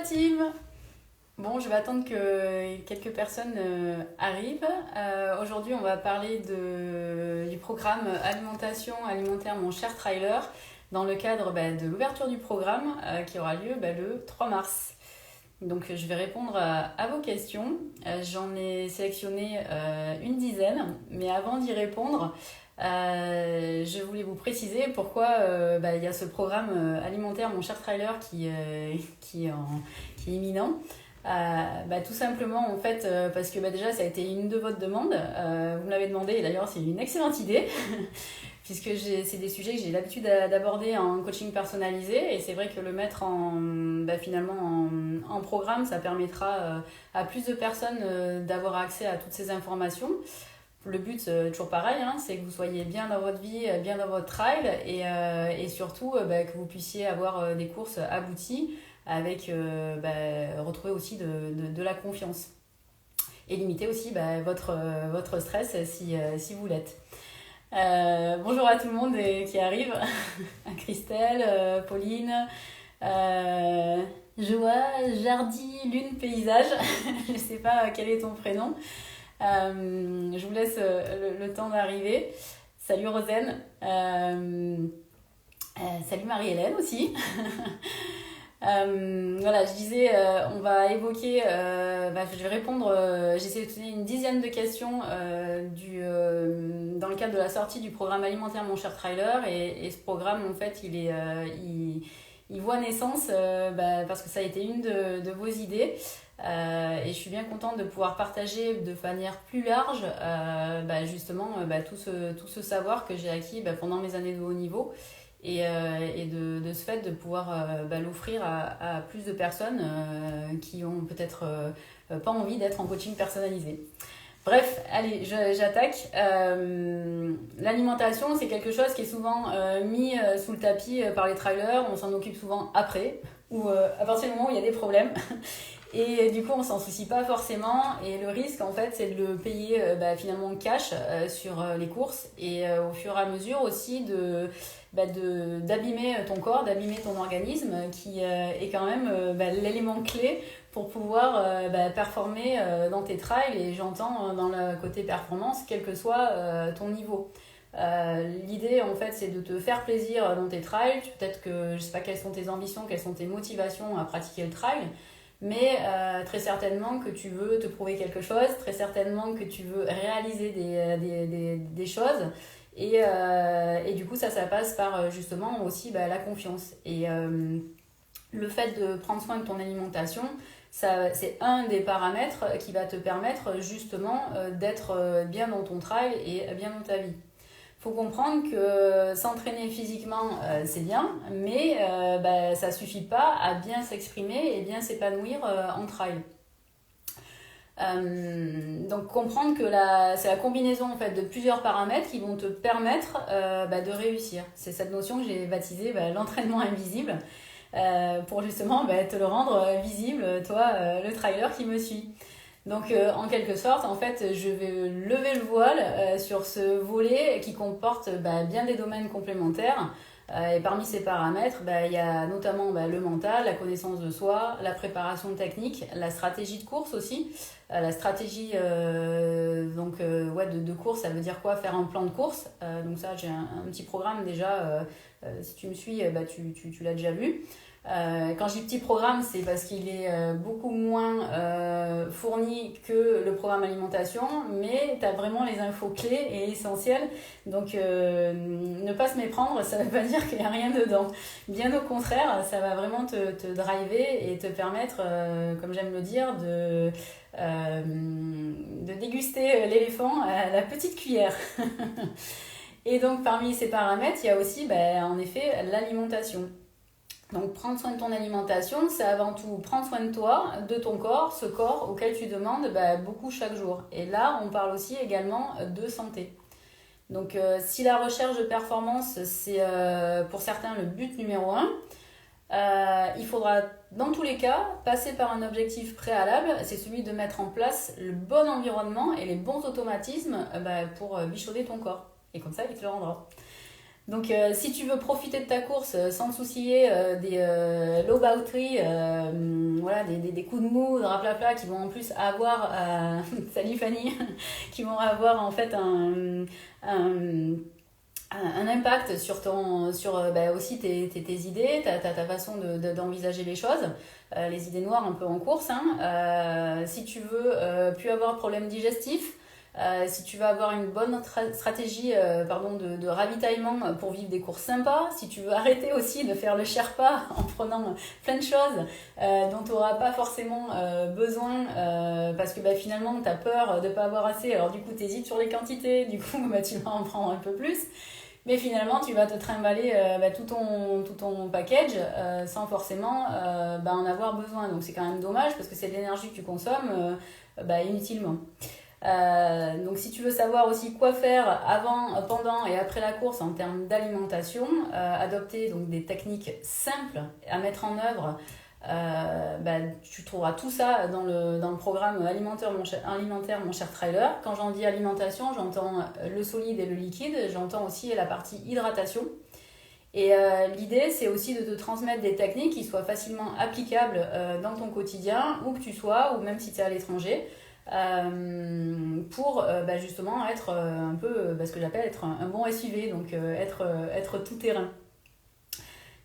team! Bon, je vais attendre que quelques personnes arrivent. Aujourd'hui, on va parler du programme Alimentation alimentaire Mon cher trailer dans le cadre de l'ouverture du programme qui aura lieu le 3 mars. Donc, je vais répondre à vos questions. J'en ai sélectionné une dizaine, mais avant d'y répondre, je voulais vous préciser pourquoi il y a ce programme alimentaire Mon cher trailer qui est imminent. Tout simplement en fait parce que déjà ça a été une de votre demande, vous me l'avez demandé et d'ailleurs c'est une excellente idée puisque c'est des sujets que j'ai l'habitude d'aborder en coaching personnalisé et c'est vrai que le mettre finalement en programme ça permettra à plus de personnes d'avoir accès à toutes ces informations. Le but, toujours pareil, c'est que vous soyez bien dans votre vie, bien dans votre trail et surtout que vous puissiez avoir des courses abouties avec retrouver aussi de la confiance et limiter aussi votre stress si vous l'êtes. Bonjour à tout le monde qui arrive, à Christelle, Pauline, Joa, Jardy, Lune, Paysage, je ne sais pas quel est ton prénom. Je vous laisse le temps d'arriver. Salut Rosen, salut Marie-Hélène aussi. Je disais, on va évoquer, je vais répondre, j'ai sélectionné une dizaine de questions dans le cadre de la sortie du programme alimentaire Mon cher trailer et ce programme en fait il voit naissance parce que ça a été une de vos idées et je suis bien contente de pouvoir partager de manière plus large tout ce savoir que j'ai acquis pendant mes années de haut niveau et de ce fait de pouvoir l'offrir à plus de personnes qui ont peut-être pas envie d'être en coaching personnalisé. Bref, allez, j'attaque. L'alimentation, c'est quelque chose qui est souvent mis sous le tapis par les trailers. On s'en occupe souvent après, ou à partir du moment où il y a des problèmes. Et du coup, on s'en soucie pas forcément. Et le risque, en fait, c'est de le payer finalement cash sur les courses. Et au fur et à mesure aussi d'abîmer ton corps, d'abîmer ton organisme, qui est quand même l'élément clé pour pouvoir performer dans tes trails. Et j'entends dans le côté performance, quel que soit ton niveau. L'idée en fait c'est de te faire plaisir dans tes trails. Peut-être que je sais pas quelles sont tes ambitions, quelles sont tes motivations à pratiquer le trail, mais très certainement que tu veux te prouver quelque chose, très certainement que tu veux réaliser des choses et du coup ça passe par justement aussi la confiance et le fait de prendre soin de ton alimentation, c'est un des paramètres qui va te permettre justement d'être bien dans ton trail et bien dans ta vie. Il faut comprendre que s'entraîner physiquement, c'est bien, mais ça ne suffit pas à bien s'exprimer et bien s'épanouir en trail. Donc comprendre que c'est la combinaison en fait, de plusieurs paramètres qui vont te permettre de réussir. C'est cette notion que j'ai baptisée l'entraînement invisible pour justement te le rendre visible, toi, le trailer qui me suit. Donc en quelque sorte, en fait, je vais lever le voile sur ce volet qui comporte bien des domaines complémentaires. Et parmi ces paramètres, il y a notamment le mental, la connaissance de soi, la technique, la stratégie de course aussi. La stratégie de course, ça veut dire quoi? Faire un plan de course. Donc ça, j'ai un petit programme déjà. Si tu me suis, tu l'as déjà vu. Quand je dis petit programme, c'est parce qu'il est beaucoup moins fourni que le programme alimentation, mais tu as vraiment les infos clés et essentielles. Donc, ne pas se méprendre, ça ne veut pas dire qu'il n'y a rien dedans. Bien au contraire, ça va vraiment te driver et te permettre, comme j'aime le dire, de déguster l'éléphant à la petite cuillère. Et donc, parmi ces paramètres, il y a aussi, en effet, l'alimentation. Donc prendre soin de ton alimentation, c'est avant tout prendre soin de toi, de ton corps, ce corps auquel tu demandes beaucoup chaque jour. Et là, on parle aussi également de santé. Donc si la recherche de performance, c'est pour certains le but numéro 1, il faudra dans tous les cas passer par un objectif préalable, c'est celui de mettre en place le bon environnement et les bons automatismes pour bichonner ton corps. Et comme ça, il te le rendra. Donc, si tu veux profiter de ta course sans te soucier des low battery, voilà, des coups de mou, de raplapla qui vont en plus avoir, salut Fanny, qui vont avoir en fait un impact sur aussi tes idées, ta façon d'envisager les choses, les idées noires un peu en course. Hein. Si tu veux plus avoir de problème digestif, si tu veux avoir une bonne stratégie de ravitaillement pour vivre des courses sympas, si tu veux arrêter aussi de faire le Sherpa en prenant plein de choses dont tu n'auras pas forcément besoin parce que finalement tu as peur de ne pas avoir assez, alors du coup tu hésites sur les quantités, du coup tu vas en prendre un peu plus. Mais finalement, tu vas te trimballer tout ton package sans forcément en avoir besoin. Donc c'est quand même dommage parce que c'est de l'énergie que tu consommes inutilement. Donc si tu veux savoir aussi quoi faire avant, pendant et après la course en termes d'alimentation, adopter donc des techniques simples à mettre en œuvre. Tu trouveras tout ça dans le programme alimentaire mon cher trailer. Quand j'en dis alimentation, j'entends le solide et le liquide, j'entends aussi la partie hydratation. Et l'idée, c'est aussi de te transmettre des techniques qui soient facilement applicables dans ton quotidien, où que tu sois, ou même si tu es à l'étranger, pour justement être un peu ce que j'appelle être un bon SUV, donc être tout terrain.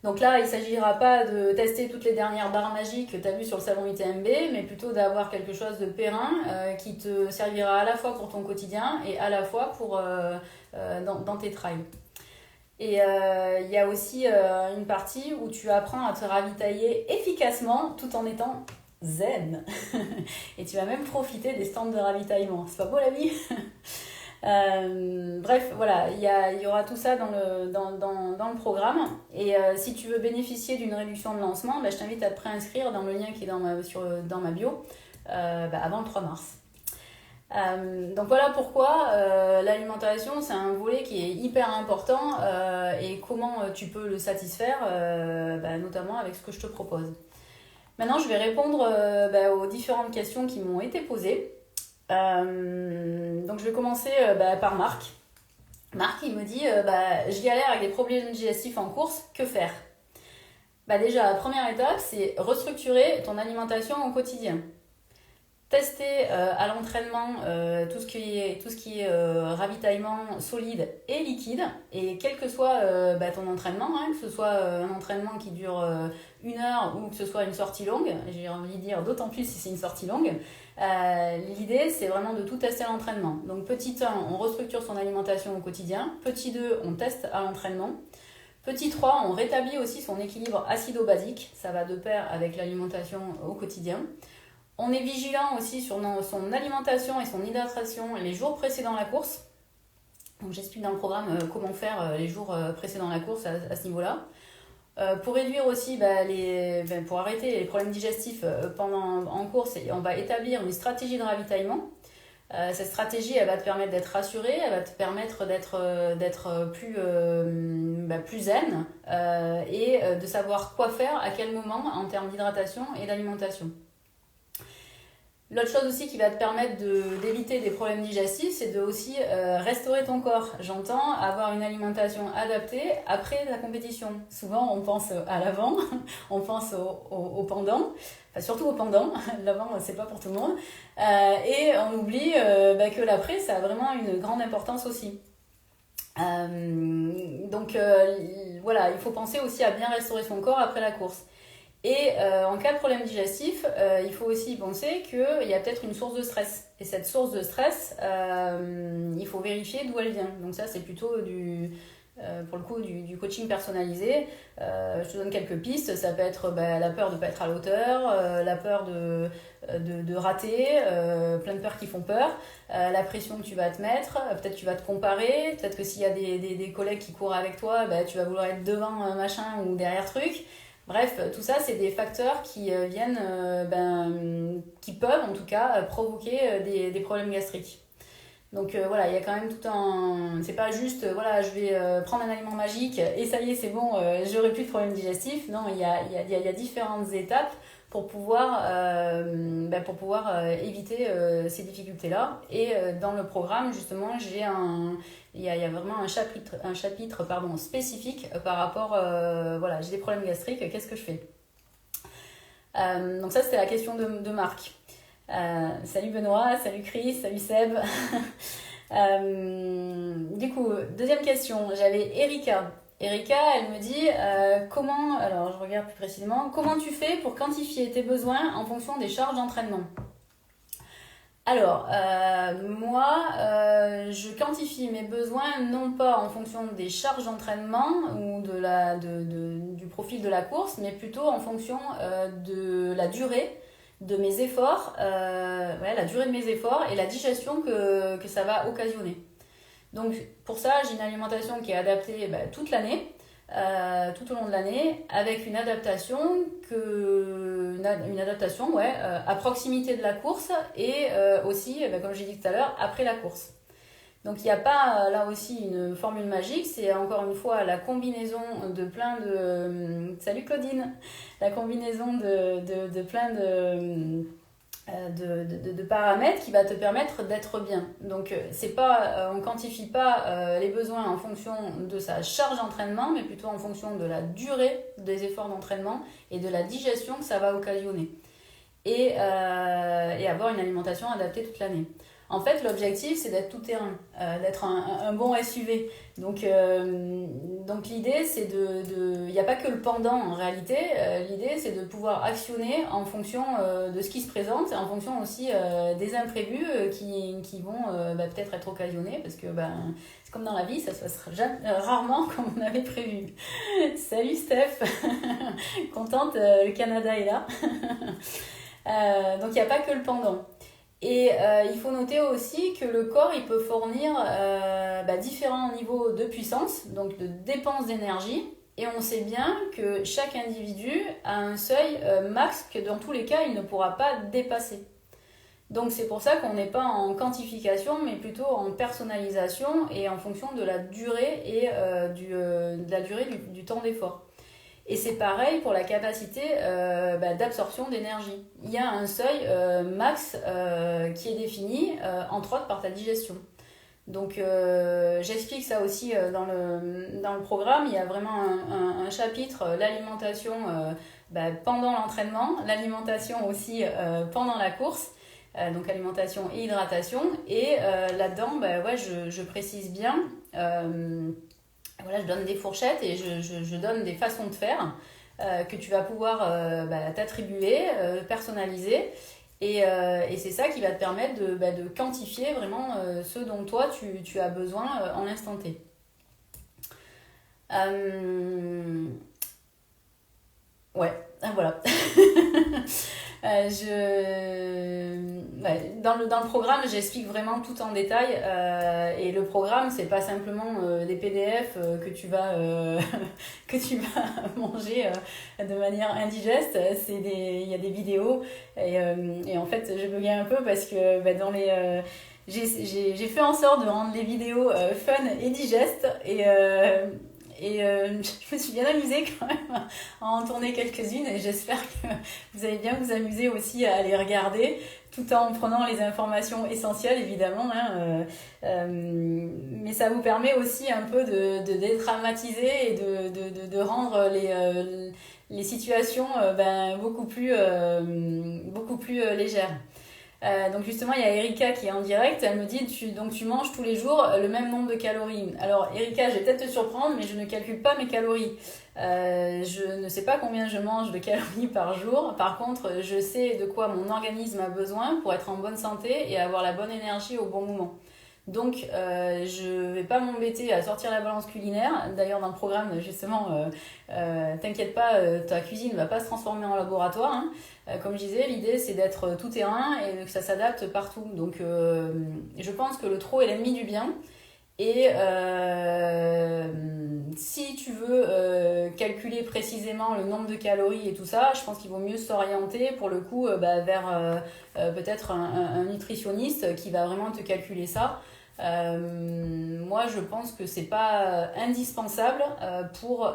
Donc là, il ne s'agira pas de tester toutes les dernières barres magiques que tu as vues sur le salon UTMB, mais plutôt d'avoir quelque chose de périn qui te servira à la fois pour ton quotidien et à la fois dans tes trails. Et il y a aussi une partie où tu apprends à te ravitailler efficacement tout en étant zen. Et tu vas même profiter des stands de ravitaillement. C'est pas beau la vie? Bref, voilà, il y aura tout ça dans le programme. Et si tu veux bénéficier d'une réduction de lancement, je t'invite à te préinscrire dans le lien qui est dans ma bio avant le 3 mars. Donc voilà pourquoi l'alimentation, c'est un volet qui est hyper important et comment tu peux le satisfaire, notamment avec ce que je te propose. Maintenant, je vais répondre aux différentes questions qui m'ont été posées. Donc je vais commencer par Marc. Marc, il me dit je galère avec des problèmes digestifs en course, que faire? Déjà, la première étape, c'est restructurer ton alimentation au quotidien. Tester à l'entraînement tout ce qui est ravitaillement solide et liquide, et quel que soit ton entraînement, que ce soit un entraînement qui dure 1 heure ou que ce soit une sortie longue, j'ai envie de dire d'autant plus si c'est une sortie longue, l'idée c'est vraiment de tout tester à l'entraînement. Donc petit 1, on restructure son alimentation au quotidien, petit 2, on teste à l'entraînement, petit 3, on rétablit aussi son équilibre acido-basique, ça va de pair avec l'alimentation au quotidien. On est vigilant aussi sur son alimentation et son hydratation les jours précédant la course. Donc j'explique dans le programme comment faire les jours précédant la course à ce niveau-là. Pour réduire aussi pour arrêter les problèmes digestifs en course, on va établir une stratégie de ravitaillement. Cette stratégie, elle va te permettre d'être rassuré, elle va te permettre d'être plus zen et de savoir quoi faire à quel moment en termes d'hydratation et d'alimentation. L'autre chose aussi qui va te permettre d'éviter des problèmes digestifs, c'est de aussi restaurer ton corps. J'entends avoir une alimentation adaptée après la compétition. Souvent, on pense à l'avant, on pense au pendant, enfin surtout au pendant. L'avant, c'est pas pour tout le monde. Et on oublie que l'après, ça a vraiment une grande importance aussi. Donc voilà, il faut penser aussi à bien restaurer son corps après la course. Et en cas de problème digestif, il faut aussi penser qu'il y a peut-être une source de stress. Et cette source de stress, il faut vérifier d'où elle vient. Donc ça, c'est plutôt pour le coup du coaching personnalisé. Je te donne quelques pistes. Ça peut être la peur de ne pas être à la hauteur, la peur de rater, plein de peurs qui font peur, la pression que tu vas te mettre, peut-être tu vas te comparer, peut-être que s'il y a des collègues qui courent avec toi, tu vas vouloir être devant un machin ou derrière truc. Bref, tout ça, c'est des facteurs qui qui peuvent en tout cas provoquer des problèmes gastriques. Donc voilà, il y a quand même tout un... C'est pas juste, voilà, je vais prendre un aliment magique et ça y est, c'est bon, j'aurai plus de problèmes digestifs. Non, il y a différentes étapes pour pouvoir, éviter ces difficultés-là. Et dans le programme, justement, il y a vraiment un chapitre spécifique par rapport, voilà, j'ai des problèmes gastriques, qu'est-ce que je fais? Donc ça, c'était la question de Marc. Salut Benoît, salut Chris, salut Seb. Du coup, deuxième question, j'avais Erika. Erika, elle me dit comment, alors je regarde plus précisément, comment tu fais pour quantifier tes besoins en fonction des charges d'entraînement? Alors, moi, je quantifie mes besoins non pas en fonction des charges d'entraînement ou du profil de la course, mais plutôt en fonction de la durée de mes efforts, la durée de mes efforts et la digestion que ça va occasionner. Donc pour ça, j'ai une alimentation qui est adaptée toute l'année, tout au long de l'année, avec une adaptation à proximité de la course et aussi, comme j'ai dit tout à l'heure, après la course. Donc il n'y a pas là aussi une formule magique, c'est encore une fois la combinaison de plein de... Salut Claudine! La combinaison de plein de paramètres qui va te permettre d'être bien. Donc c'est pas, on quantifie pas les besoins en fonction de sa charge d'entraînement, mais plutôt en fonction de la durée des efforts d'entraînement et de la digestion que ça va occasionner. Et avoir une alimentation adaptée toute l'année. En fait, l'objectif, c'est d'être tout-terrain, d'être un bon SUV. Donc l'idée, c'est il n'y a pas que le pendant en réalité. L'idée, c'est de pouvoir actionner en fonction de ce qui se présente, en fonction aussi des imprévus qui vont peut-être être occasionnés, parce que c'est comme dans la vie, ça se passe rarement comme on avait prévu. Salut Steph, contente, le Canada est là. Donc il n'y a pas que le pendant. Et il faut noter aussi que le corps il peut fournir différents niveaux de puissance, donc de dépense d'énergie. Et on sait bien que chaque individu a un seuil max que dans tous les cas il ne pourra pas dépasser. Donc c'est pour ça qu'on n'est pas en quantification mais plutôt en personnalisation et en fonction de la durée et de la durée du temps d'effort. Et c'est pareil pour la capacité d'absorption d'énergie. Il y a un seuil max qui est défini, entre autres par ta digestion. Donc j'explique ça aussi dans le programme. Il y a vraiment un chapitre, l'alimentation pendant l'entraînement, l'alimentation aussi pendant la course, donc alimentation et hydratation. Et là-dedans, je précise bien... je donne des fourchettes et je donne des façons de faire que tu vas pouvoir t'attribuer, personnaliser. Et c'est ça qui va te permettre de quantifier vraiment ce dont toi tu as besoin en l'instant T. Voilà. Dans le programme, j'explique vraiment tout en détail et le programme, c'est pas simplement des PDF que tu vas manger de manière indigeste. Il y a des vidéos et en fait, je buguais un peu parce que j'ai fait en sorte de rendre les vidéos fun et digestes et je me suis bien amusée quand même à en tourner quelques-unes et j'espère que vous allez bien vous amuser aussi à les regarder tout en prenant les informations essentielles évidemment. Mais ça vous permet aussi un peu de dédramatiser et de rendre les situations beaucoup plus légères. Donc justement, il y a Erika qui est en direct, elle me dit tu manges tous les jours le même nombre de calories. Alors Erika, je vais peut-être te surprendre, mais je ne calcule pas mes calories. Je ne sais pas combien je mange de calories par jour. Par contre, je sais de quoi mon organisme a besoin pour être en bonne santé et avoir la bonne énergie au bon moment. Donc je vais pas m'embêter à sortir la balance culinaire. D'ailleurs dans le programme justement, t'inquiète pas, ta cuisine ne va pas se transformer en laboratoire, hein. Comme je disais, l'idée c'est d'être tout terrain et que ça s'adapte partout. Donc je pense que le trop est l'ennemi du bien. Et si tu veux calculer précisément le nombre de calories et tout ça, je pense qu'il vaut mieux s'orienter pour le coup vers peut-être un nutritionniste qui va vraiment te calculer ça. moi je pense que c'est pas indispensable pour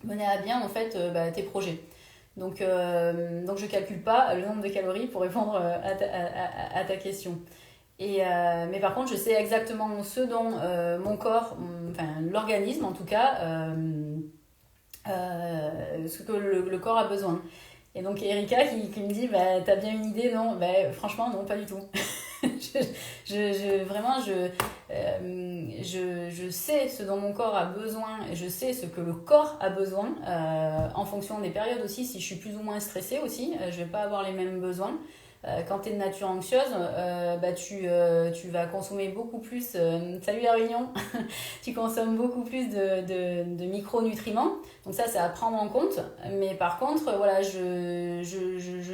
mener à bien en fait tes projets. Donc je calcule pas le nombre de calories pour répondre à ta question. Mais par contre, je sais exactement ce dont mon corps, enfin l'organisme en tout cas, ce que le corps a besoin. Et donc Erika qui me dit, t'as bien une idée? Non, franchement non, pas du tout. Vraiment, je sais ce dont mon corps a besoin, et je sais ce que le corps a besoin en fonction des périodes aussi. Si je suis plus ou moins stressée aussi, je vais pas avoir les mêmes besoins. Quand tu es de nature anxieuse, tu vas consommer beaucoup plus, salut la Réunion, tu consommes beaucoup plus de micronutriments. Donc ça, c'est à prendre en compte. Mais par contre, voilà, je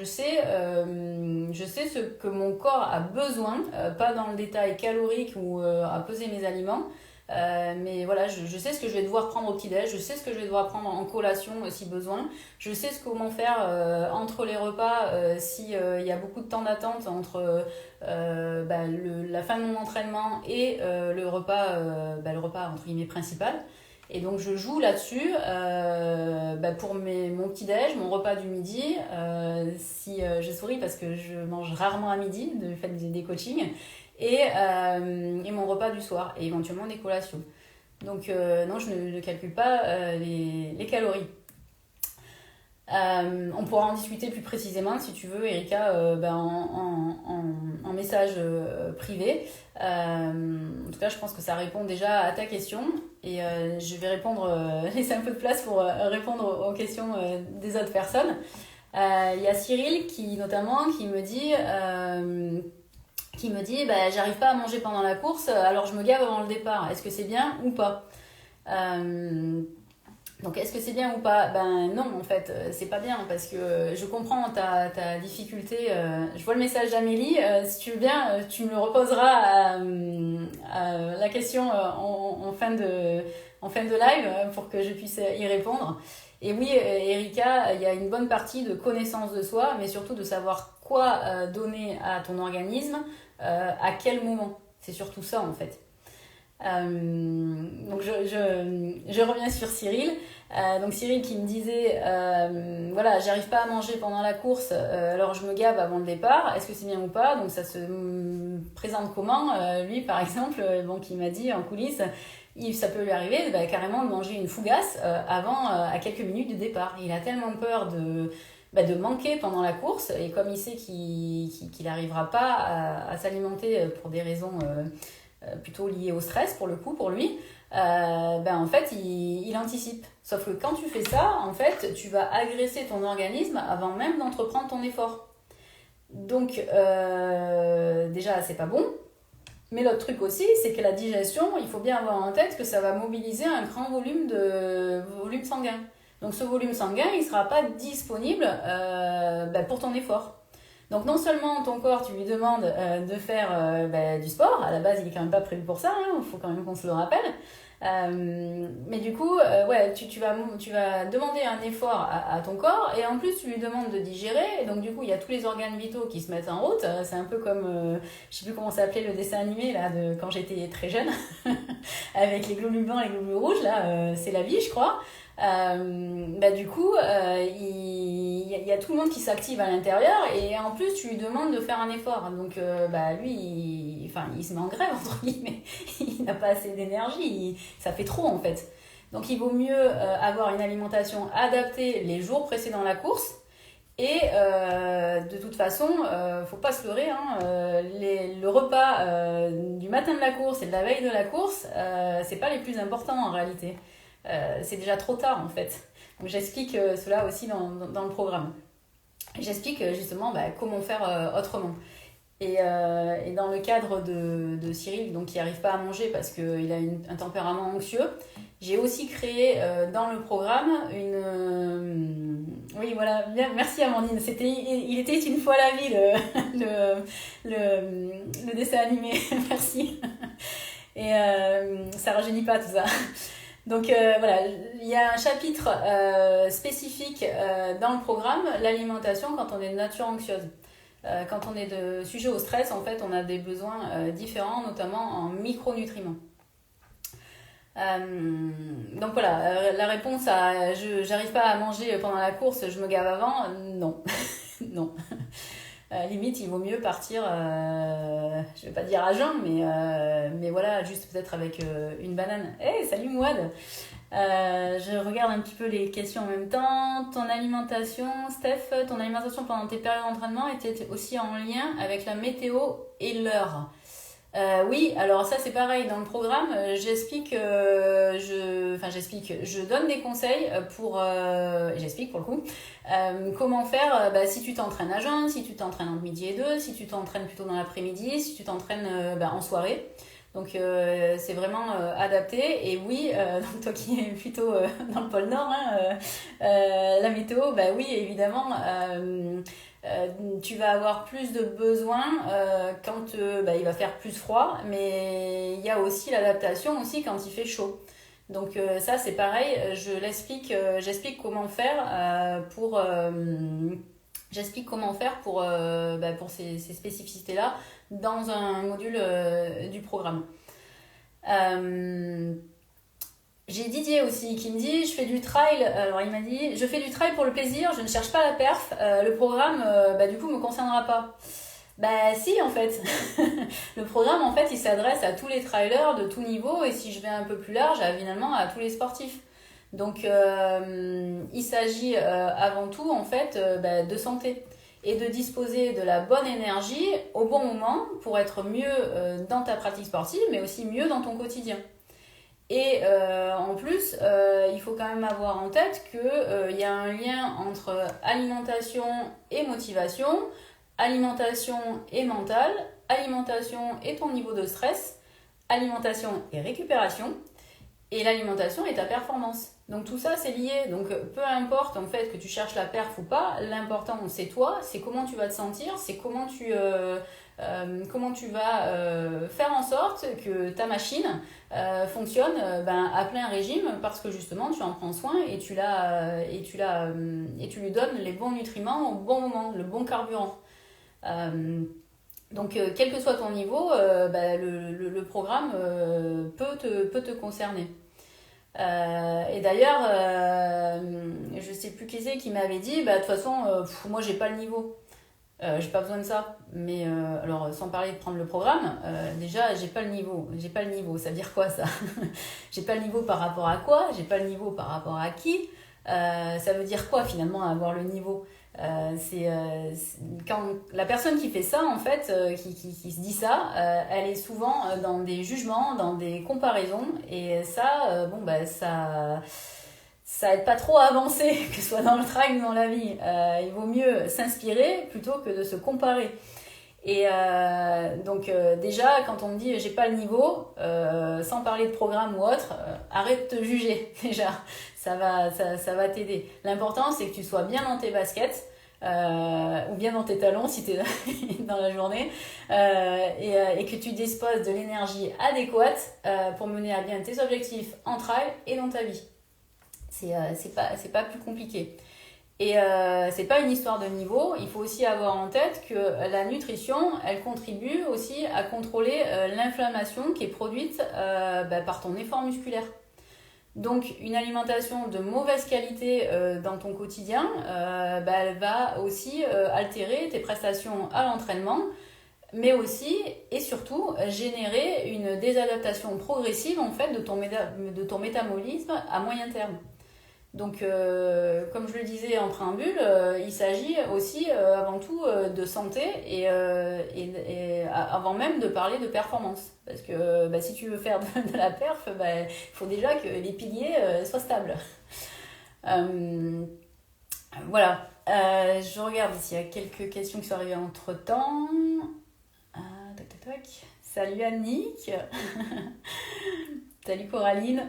sais ce que mon corps a besoin, pas dans le détail calorique ou à peser mes aliments. Mais voilà, je sais ce que je vais devoir prendre au petit-déj, je sais ce que je vais devoir prendre en collation si besoin, je sais comment faire entre les repas si y a beaucoup de temps d'attente entre la fin de mon entraînement et le repas entre guillemets principal. Et donc je joue là-dessus pour mon petit-déj, mon repas du midi, si je souris parce que je mange rarement à midi du fait des coachings, et mon repas du soir, et éventuellement des collations. Donc non, je ne calcule pas les calories. On pourra en discuter plus précisément si tu veux, Erika, en message privé. En tout cas, je pense que ça répond déjà à ta question, et je vais laisser un peu de place pour répondre aux questions des autres personnes. Il y a Cyril qui me dit j'arrive pas à manger pendant la course, alors je me gave avant le départ. Est-ce que c'est bien ou pas? Donc est-ce que c'est bien ou pas? Non, en fait, c'est pas bien, parce que je comprends ta difficulté. Je vois le message d'Amélie. Si tu veux bien, tu me le reposeras la question en fin de live pour que je puisse y répondre. Et oui, Erika, il y a une bonne partie de connaissance de soi, mais surtout de savoir quoi donner à ton organisme, à quel moment. C'est surtout ça, en fait. Donc je reviens sur Cyril. Donc Cyril qui me disait j'arrive pas à manger pendant la course, alors je me gave avant le départ, est-ce que c'est bien ou pas? Donc ça se présente comment? Lui par exemple, qui m'a dit en coulisses, ça peut lui arriver carrément de manger une fougasse avant à quelques minutes du départ. Il a tellement peur de manquer pendant la course, et comme il sait qu'il n'arrivera pas à s'alimenter pour des raisons plutôt liées au stress pour lui, en fait il anticipe. Sauf que quand tu fais ça, en fait tu vas agresser ton organisme avant même d'entreprendre ton effort. Donc déjà c'est pas bon. Mais l'autre truc aussi, c'est que la digestion, il faut bien avoir en tête que ça va mobiliser un grand volume sanguin. Donc ce volume sanguin, il ne sera pas disponible pour ton effort. Donc non seulement ton corps, tu lui demandes de faire du sport, à la base il est quand même pas prévu pour ça, il faut quand même qu'on se le rappelle. Mais du coup, tu vas demander un effort à ton corps, et en plus tu lui demandes de digérer, et donc du coup il y a tous les organes vitaux qui se mettent en route. C'est un peu comme, je sais plus comment ça s'appelait le dessin animé là, de quand j'étais très jeune, avec les globules blancs et les globules rouges, là, c'est la vie je crois. Du coup il y a tout le monde qui s'active à l'intérieur, et en plus tu lui demandes de faire un effort, donc lui il se met en grève entre guillemets. Il n'a pas assez d'énergie, ça fait trop en fait. Donc il vaut mieux avoir une alimentation adaptée les jours précédant la course, et de toute façon faut pas se leurrer, le repas du matin de la course et de la veille de la course, c'est pas les plus importants en réalité. C'est déjà trop tard en fait. Donc j'explique cela aussi dans le programme. J'explique justement comment faire autrement. Et dans le cadre de Cyril, donc qui n'arrive pas à manger parce qu'il a un tempérament anxieux, j'ai aussi créé dans le programme oui voilà, bien, merci Amandine, il était une fois la vie le dessin animé. Merci. Et ça rajeunit pas tout ça. Donc il y a un chapitre spécifique dans le programme, l'alimentation quand on est de nature anxieuse. quand on est sujet au stress, en fait, on a des besoins différents, notamment en micronutriments. Donc voilà, la réponse à j'arrive pas à manger pendant la course, je me gave avant, non. Non. Limite, il vaut mieux partir, je vais pas dire à jeun, mais voilà, juste peut-être avec une banane. Hey, salut Mouad! Je regarde un petit peu les questions en même temps. Ton alimentation, Steph, ton alimentation pendant tes périodes d'entraînement était aussi en lien avec la météo et l'heure. Oui, alors ça c'est pareil, dans le programme, j'explique, je donne des conseils j'explique pour le coup, comment faire si tu t'entraînes à jeun, si tu t'entraînes entre midi et 2, si tu t'entraînes plutôt dans l'après-midi, si tu t'entraînes en soirée. Donc c'est vraiment adapté. Et oui, donc toi qui es plutôt dans le pôle Nord, la météo, oui évidemment, tu vas avoir plus de besoins quand il va faire plus froid, mais il y a aussi l'adaptation aussi quand il fait chaud. Donc ça c'est pareil, j'explique comment faire pour ces spécificités-là dans un module du programme. J'ai Didier aussi qui me dit je fais du trail. Alors il m'a dit je fais du trail pour le plaisir, je ne cherche pas la perf. Le programme du coup me concernera pas. Si en fait. Le programme en fait il s'adresse à tous les trailers de tout niveau et si je vais un peu plus large finalement à tous les sportifs. Donc il s'agit avant tout en fait de santé et de disposer de la bonne énergie au bon moment pour être mieux dans ta pratique sportive mais aussi mieux dans ton quotidien. Et en plus, il faut quand même avoir en tête qu'il y a un lien entre alimentation et motivation, alimentation et mental, alimentation et ton niveau de stress, alimentation et récupération, et l'alimentation et ta performance. Donc tout ça c'est lié, donc peu importe en fait que tu cherches la perf ou pas, l'important c'est toi, c'est comment tu vas te sentir, c'est comment tu vas faire en sorte que ta machine fonctionne à plein régime parce que justement tu en prends soin et tu lui donnes les bons nutriments au bon moment, le bon carburant. Donc quel que soit ton niveau, le programme peut te concerner. Et d'ailleurs, je sais plus qui c'est qui m'avait dit, de toute façon, moi j'ai pas le niveau. J'ai pas besoin de ça, mais alors sans parler de prendre le programme, déjà j'ai pas le niveau, ça veut dire quoi ça? J'ai pas le niveau par rapport à quoi? J'ai pas le niveau par rapport à qui? Ça veut dire quoi finalement avoir le niveau? C'est quand la personne qui fait ça en fait, qui se dit ça, elle est souvent dans des jugements, dans des comparaisons et ça, ça aide pas trop à avancer, que ce soit dans le trail ou dans la vie. Il vaut mieux s'inspirer plutôt que de se comparer. Et donc déjà, quand on me dit j'ai pas le niveau, sans parler de programme ou autre, arrête de te juger déjà. Ça va t'aider. L'important c'est que tu sois bien dans tes baskets. Ou bien dans tes talons si tu es dans la journée et que tu disposes de l'énergie adéquate pour mener à bien tes objectifs en trail et dans ta vie. C'est pas plus compliqué. Et c'est pas une histoire de niveau, il faut aussi avoir en tête que la nutrition, elle contribue aussi à contrôler l'inflammation qui est produite par ton effort musculaire. Donc une alimentation de mauvaise qualité dans ton quotidien, elle va aussi altérer tes prestations à l'entraînement, mais aussi et surtout générer une désadaptation progressive en fait de ton métabolisme à moyen terme. Donc comme je le disais en préambule, il s'agit aussi avant tout de santé et avant même de parler de performance. Parce que si tu veux faire de la perf, il faut déjà que les piliers soient stables. Voilà. Je regarde s'il y a quelques questions qui sont arrivées entre temps. Salut Annick. Salut Coraline.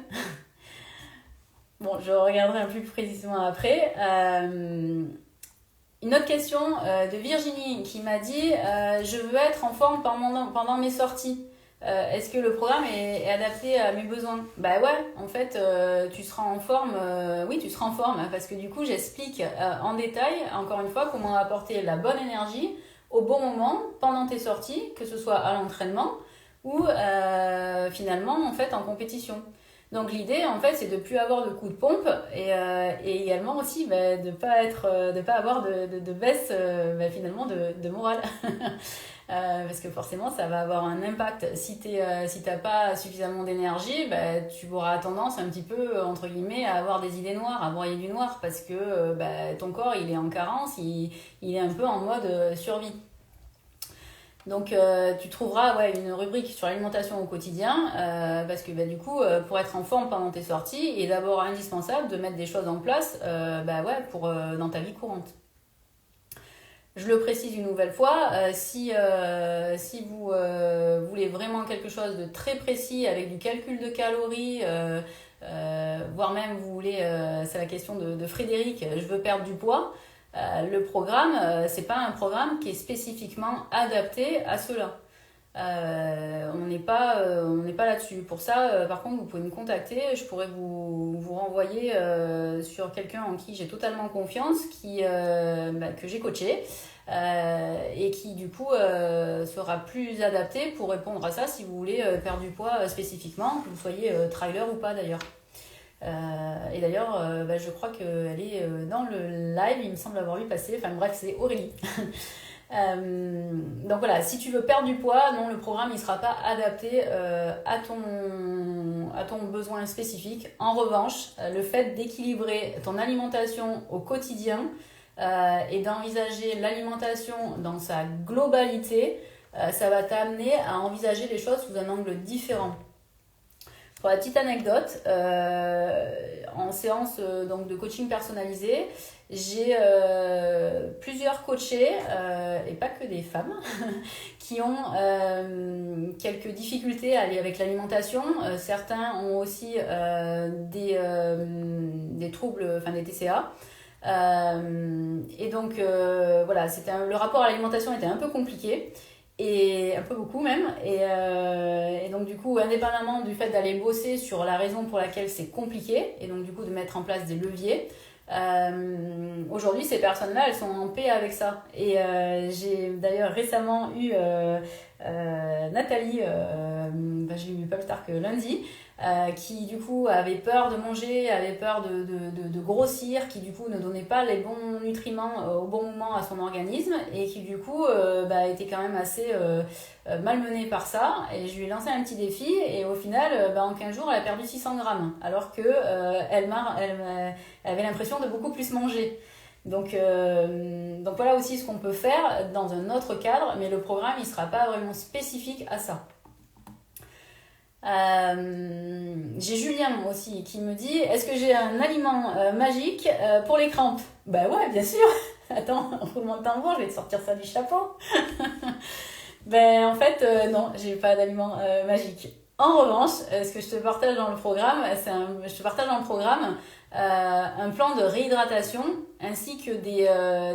Bon, je regarderai un peu plus précisément après. Une autre question de Virginie qui m'a dit je veux être en forme pendant mes sorties. Est-ce que le programme est adapté à mes besoins? Ouais, en fait, tu seras en forme. Oui, tu seras en forme parce que du coup, j'explique en détail, encore une fois, comment apporter la bonne énergie au bon moment, pendant tes sorties, que ce soit à l'entraînement ou finalement en fait en compétition. Donc l'idée en fait c'est de plus avoir de coups de pompe et également aussi de pas avoir de baisse finalement de morale. Parce que forcément ça va avoir un impact. Si t'as pas suffisamment d'énergie, tu auras tendance un petit peu entre guillemets à avoir des idées noires, à broyer du noir parce que ton corps il est en carence, il est un peu en mode survie. Donc tu trouveras une rubrique sur l'alimentation au quotidien parce que du coup pour être en forme pendant tes sorties, il est d'abord indispensable de mettre des choses en place pour dans ta vie courante. Je le précise une nouvelle fois, si vous voulez vraiment quelque chose de très précis avec du calcul de calories, voire même vous voulez, c'est la question de Frédéric, je veux perdre du poids, le programme, c'est pas un programme qui est spécifiquement adapté à cela. On n'est pas là-dessus. Pour ça, par contre, vous pouvez me contacter. Je pourrais vous renvoyer sur quelqu'un en qui j'ai totalement confiance, que j'ai coaché et qui du coup sera plus adapté pour répondre à ça si vous voulez perdre du poids spécifiquement, que vous soyez trailer ou pas d'ailleurs. Et d'ailleurs, je crois qu'elle est dans le live, il me semble avoir vu passer. Enfin bref, c'est Aurélie. Donc voilà, si tu veux perdre du poids, non, le programme il sera pas adapté à ton besoin spécifique. En revanche, le fait d'équilibrer ton alimentation au quotidien et d'envisager l'alimentation dans sa globalité, ça va t'amener à envisager les choses sous un angle différent. Pour la petite anecdote, en séance donc de coaching personnalisé, j'ai plusieurs coachés, et pas que des femmes, qui ont quelques difficultés à aller avec l'alimentation. Certains ont aussi des troubles, enfin des TCA. Et donc voilà, le rapport à l'alimentation était un peu compliqué. Et un peu beaucoup même et donc du coup indépendamment du fait d'aller bosser sur la raison pour laquelle c'est compliqué et donc du coup de mettre en place des leviers, aujourd'hui ces personnes-là elles sont en paix avec ça et j'ai d'ailleurs récemment eu Nathalie, j'ai eu pas plus tard que lundi, qui du coup avait peur de manger, avait peur de grossir, qui du coup ne donnait pas les bons nutriments au bon moment à son organisme et qui du coup était quand même assez malmenée par ça. Et je lui ai lancé un petit défi et au final en 15 jours elle a perdu 600 grammes alors que elle avait l'impression de beaucoup plus manger. Donc voilà aussi ce qu'on peut faire dans un autre cadre, mais le programme il sera pas vraiment spécifique à ça. J'ai Julien aussi qui me dit est-ce que j'ai un aliment magique pour les crampes? Bah ouais, bien sûr. Attends, roulement de tambour, je vais te sortir ça du chapeau. En fait non, j'ai pas d'aliment magique. En revanche, ce que je te partage dans le programme, un plan de réhydratation ainsi que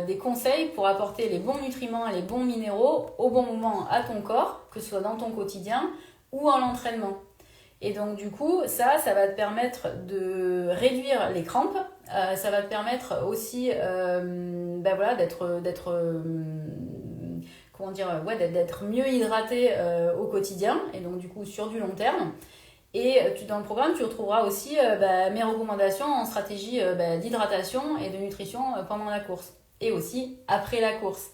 des conseils pour apporter les bons nutriments et les bons minéraux au bon moment à ton corps, que ce soit dans ton quotidien ou en l'entraînement. Et donc du coup, ça va te permettre de réduire les crampes, ça va te permettre aussi d'être mieux hydraté au quotidien et donc du coup sur du long terme. Et dans le programme, tu retrouveras aussi mes recommandations en stratégie d'hydratation et de nutrition pendant la course et aussi après la course.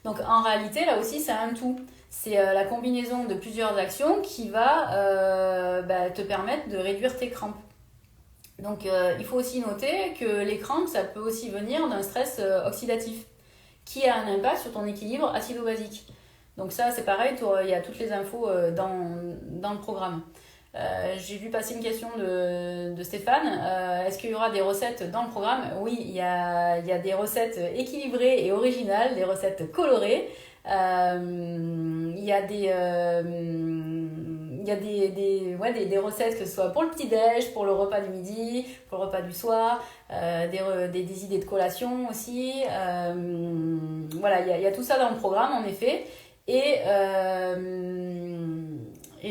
Donc en réalité, là aussi, c'est un tout. C'est la combinaison de plusieurs actions qui va te permettre de réduire tes crampes. Donc il faut aussi noter que les crampes, ça peut aussi venir d'un stress oxydatif qui a un impact sur ton équilibre acido-basique. Donc ça, c'est pareil, il y a toutes les infos dans le programme. J'ai vu passer une question de Stéphane. Est-ce qu'il y aura des recettes dans le programme? Oui, il y a des recettes équilibrées et originales, des recettes colorées. Il y a des recettes, que ce soit pour le petit-déj, pour le repas du midi, pour le repas du soir, des idées de collation aussi. Voilà, il y a tout ça dans le programme en effet. Et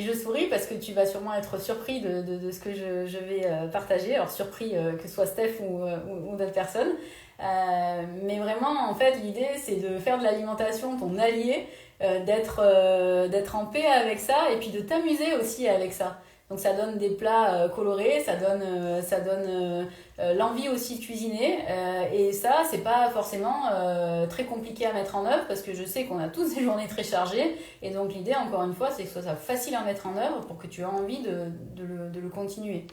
je souris parce que tu vas sûrement être surpris de ce que je vais partager. Alors surpris que ce soit Steph ou d'autres personnes. Mais vraiment, en fait, l'idée, c'est de faire de l'alimentation ton allié, d'être en paix avec ça et puis de t'amuser aussi avec ça. Donc ça donne des plats colorés, ça donne l'envie aussi de cuisiner. Et ça, c'est pas forcément très compliqué à mettre en œuvre parce que je sais qu'on a tous des journées très chargées. Et donc l'idée, encore une fois, c'est que ce soit facile à mettre en œuvre pour que tu aies envie de le continuer.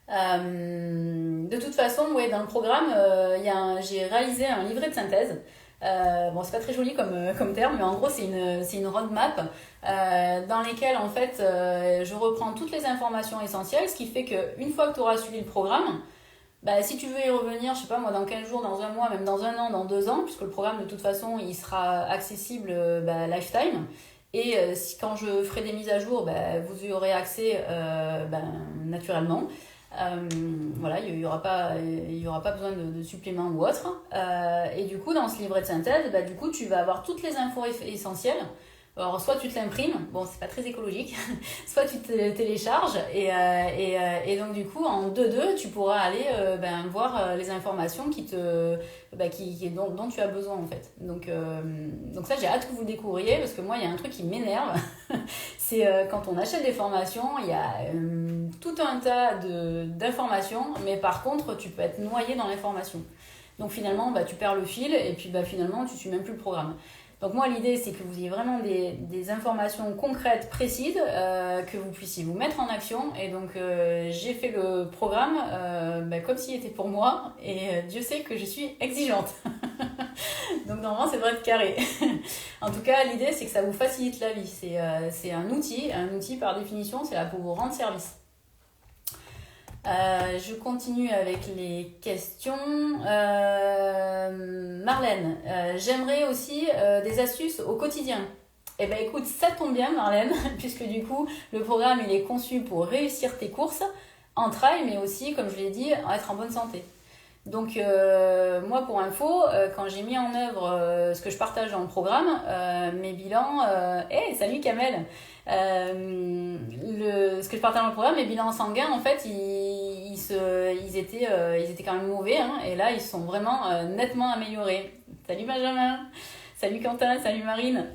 De toute façon, ouais, dans le programme, j'ai réalisé un livret de synthèse. Bon, c'est pas très joli comme terme, mais en gros, c'est une roadmap dans lesquelles, en fait, je reprends toutes les informations essentielles, ce qui fait qu'une fois que tu auras suivi le programme, bah, si tu veux y revenir, je sais pas moi, dans 15 jours, dans un mois, même dans un an, dans 2 ans, puisque le programme, de toute façon, il sera accessible lifetime. Et quand je ferai des mises à jour, vous y aurez accès naturellement. Voilà, il y aura pas besoin de suppléments ou autre. Et du coup, dans ce livret de synthèse, du coup, tu vas avoir toutes les infos essentielles. Alors, soit tu te l'imprimes, bon, c'est pas très écologique, soit tu te télécharges et donc du coup, en 2-2, tu pourras aller voir les informations dont tu as besoin en fait. Donc ça, j'ai hâte que vous le découvriez parce que moi, il y a un truc qui m'énerve, c'est quand on achète des formations, il y a tout un tas d'informations, mais par contre, tu peux être noyé dans l'information. Donc finalement, tu perds le fil et puis finalement, tu ne suis même plus le programme. Donc moi, l'idée, c'est que vous ayez vraiment des informations concrètes, précises, que vous puissiez vous mettre en action. Et donc, j'ai fait le programme comme s'il était pour moi. Et Dieu sait que je suis exigeante. Donc normalement, c'est vrai être carré. En tout cas, l'idée, c'est que ça vous facilite la vie. C'est un outil. Un outil, par définition, c'est là pour vous rendre service. Je continue avec les questions. Marlène, j'aimerais aussi des astuces au quotidien. Eh ben écoute, ça tombe bien Marlène, puisque du coup, le programme il est conçu pour réussir tes courses en trail, mais aussi, comme je l'ai dit, être en bonne santé. Donc moi pour info, quand j'ai mis en œuvre ce que je partage dans le programme, mes bilans, salut Kamel, ce que je partage dans le programme, mes bilans sanguins en fait ils étaient quand même mauvais hein, et là ils sont vraiment nettement améliorés. Salut Benjamin, salut Quentin, salut Marine.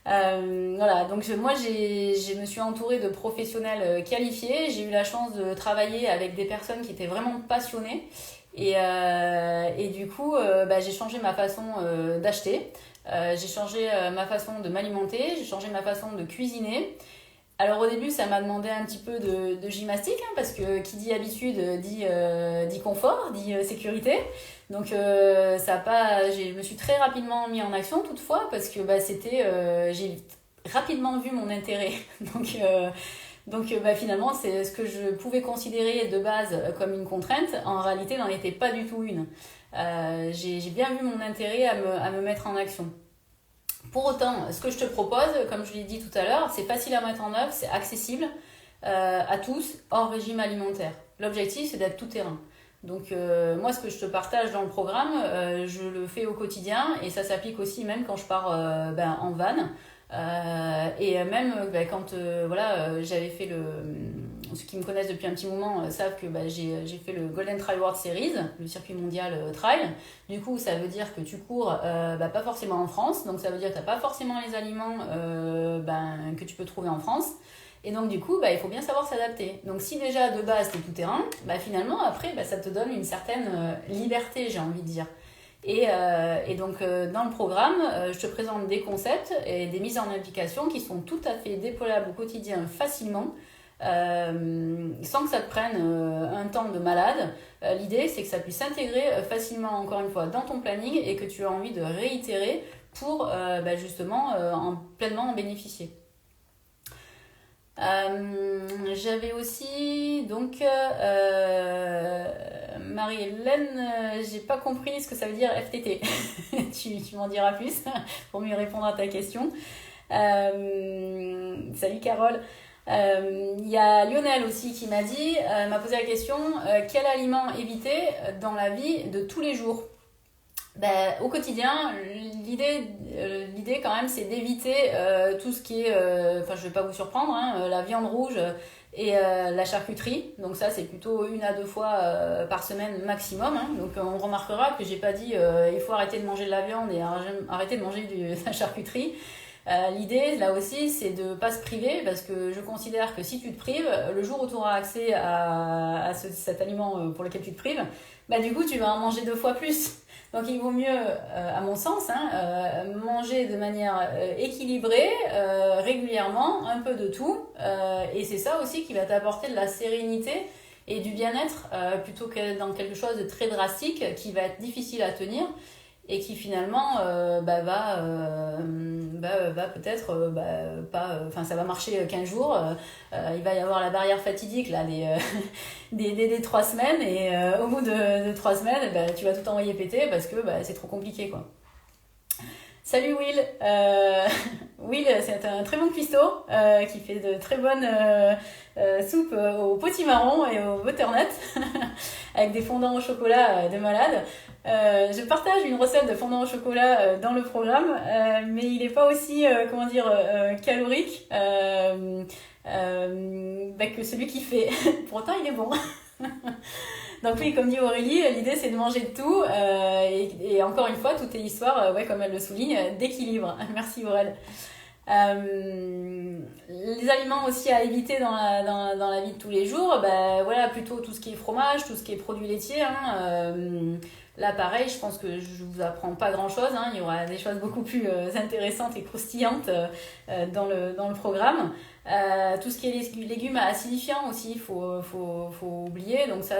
Voilà, donc moi je me suis entourée de professionnels qualifiés, j'ai eu la chance de travailler avec des personnes qui étaient vraiment passionnées. Et du coup, j'ai changé ma façon d'acheter, j'ai changé ma façon de m'alimenter, j'ai changé ma façon de cuisiner. Alors au début, ça m'a demandé un petit peu de gymnastique, hein, parce que qui dit habitude dit confort, dit sécurité. Donc je me suis très rapidement mis en action toutefois, parce que j'ai rapidement vu mon intérêt. Donc finalement, c'est ce que je pouvais considérer de base comme une contrainte, en réalité n'en était pas du tout une. J'ai bien vu mon intérêt à me mettre en action. Pour autant, ce que je te propose, comme je l'ai dit tout à l'heure, c'est facile à mettre en œuvre, c'est accessible à tous, hors régime alimentaire. L'objectif, c'est d'être tout terrain. Donc moi, ce que je te partage dans le programme, je le fais au quotidien et ça s'applique aussi même quand je pars en van. Et même quand j'avais fait ceux qui me connaissent depuis un petit moment savent que j'ai fait le Golden Trail World Series, le circuit mondial trail. Du coup, ça veut dire que tu cours pas forcément en France, donc ça veut dire que tu n'as pas forcément les aliments que tu peux trouver en France. Et donc du coup, il faut bien savoir s'adapter. Donc si déjà de base tu es tout terrain, finalement après ça te donne une certaine liberté, j'ai envie de dire. Et donc dans le programme, je te présente des concepts et des mises en application qui sont tout à fait déployables au quotidien facilement, sans que ça te prenne un temps de malade. L'idée, c'est que ça puisse s'intégrer facilement, encore une fois, dans ton planning et que tu as envie de réitérer pour justement pleinement en bénéficier. J'avais aussi donc Marie-Hélène, j'ai pas compris ce que ça veut dire FTT. tu m'en diras plus pour mieux répondre à ta question. Salut Carole. Il y a Lionel aussi qui m'a posé la question quel aliment éviter dans la vie de tous les jours. Au quotidien, l'idée quand même, c'est d'éviter tout ce qui est, enfin je vais pas vous surprendre, hein, la viande rouge et la charcuterie. Donc ça, c'est plutôt 1 à 2 fois par semaine maximum. Hein. Donc on remarquera que j'ai pas dit il faut arrêter de manger de la viande et arrêter de manger de la charcuterie. L'idée, là aussi, c'est de pas se priver parce que je considère que si tu te prives, le jour où tu auras accès à cet aliment pour lequel tu te prives, du coup, tu vas en manger 2 fois plus. Donc, il vaut mieux, à mon sens, manger de manière équilibrée, régulièrement, un peu de tout. Et c'est ça aussi qui va t'apporter de la sérénité et du bien-être plutôt que dans quelque chose de très drastique qui va être difficile à tenir et qui finalement va peut-être pas, enfin ça va marcher 15 jours, il va y avoir la barrière fatidique là des 3 semaines et au bout de 3 semaines tu vas tout envoyer péter parce que c'est trop compliqué quoi. Salut Will. Will, c'est un très bon cuistot qui fait de très bonnes soupes au potimarron et au butternut avec des fondants au chocolat de malade. Je partage une recette de fondant au chocolat dans le programme, mais il n'est pas aussi calorique que celui qui fait. Pourtant, il est bon. Donc oui, comme dit Aurélie, l'idée c'est de manger de tout et encore une fois, tout est histoire, comme elle le souligne, d'équilibre. Merci Aurèle. Les aliments aussi à éviter dans la vie de tous les jours, plutôt tout ce qui est fromage, tout ce qui est produits laitiers. Là pareil, je pense que je vous apprends pas grand chose, il y aura des choses beaucoup plus intéressantes et croustillantes dans le programme. Tout ce qui est légumes acidifiants aussi, faut oublier. Donc ça,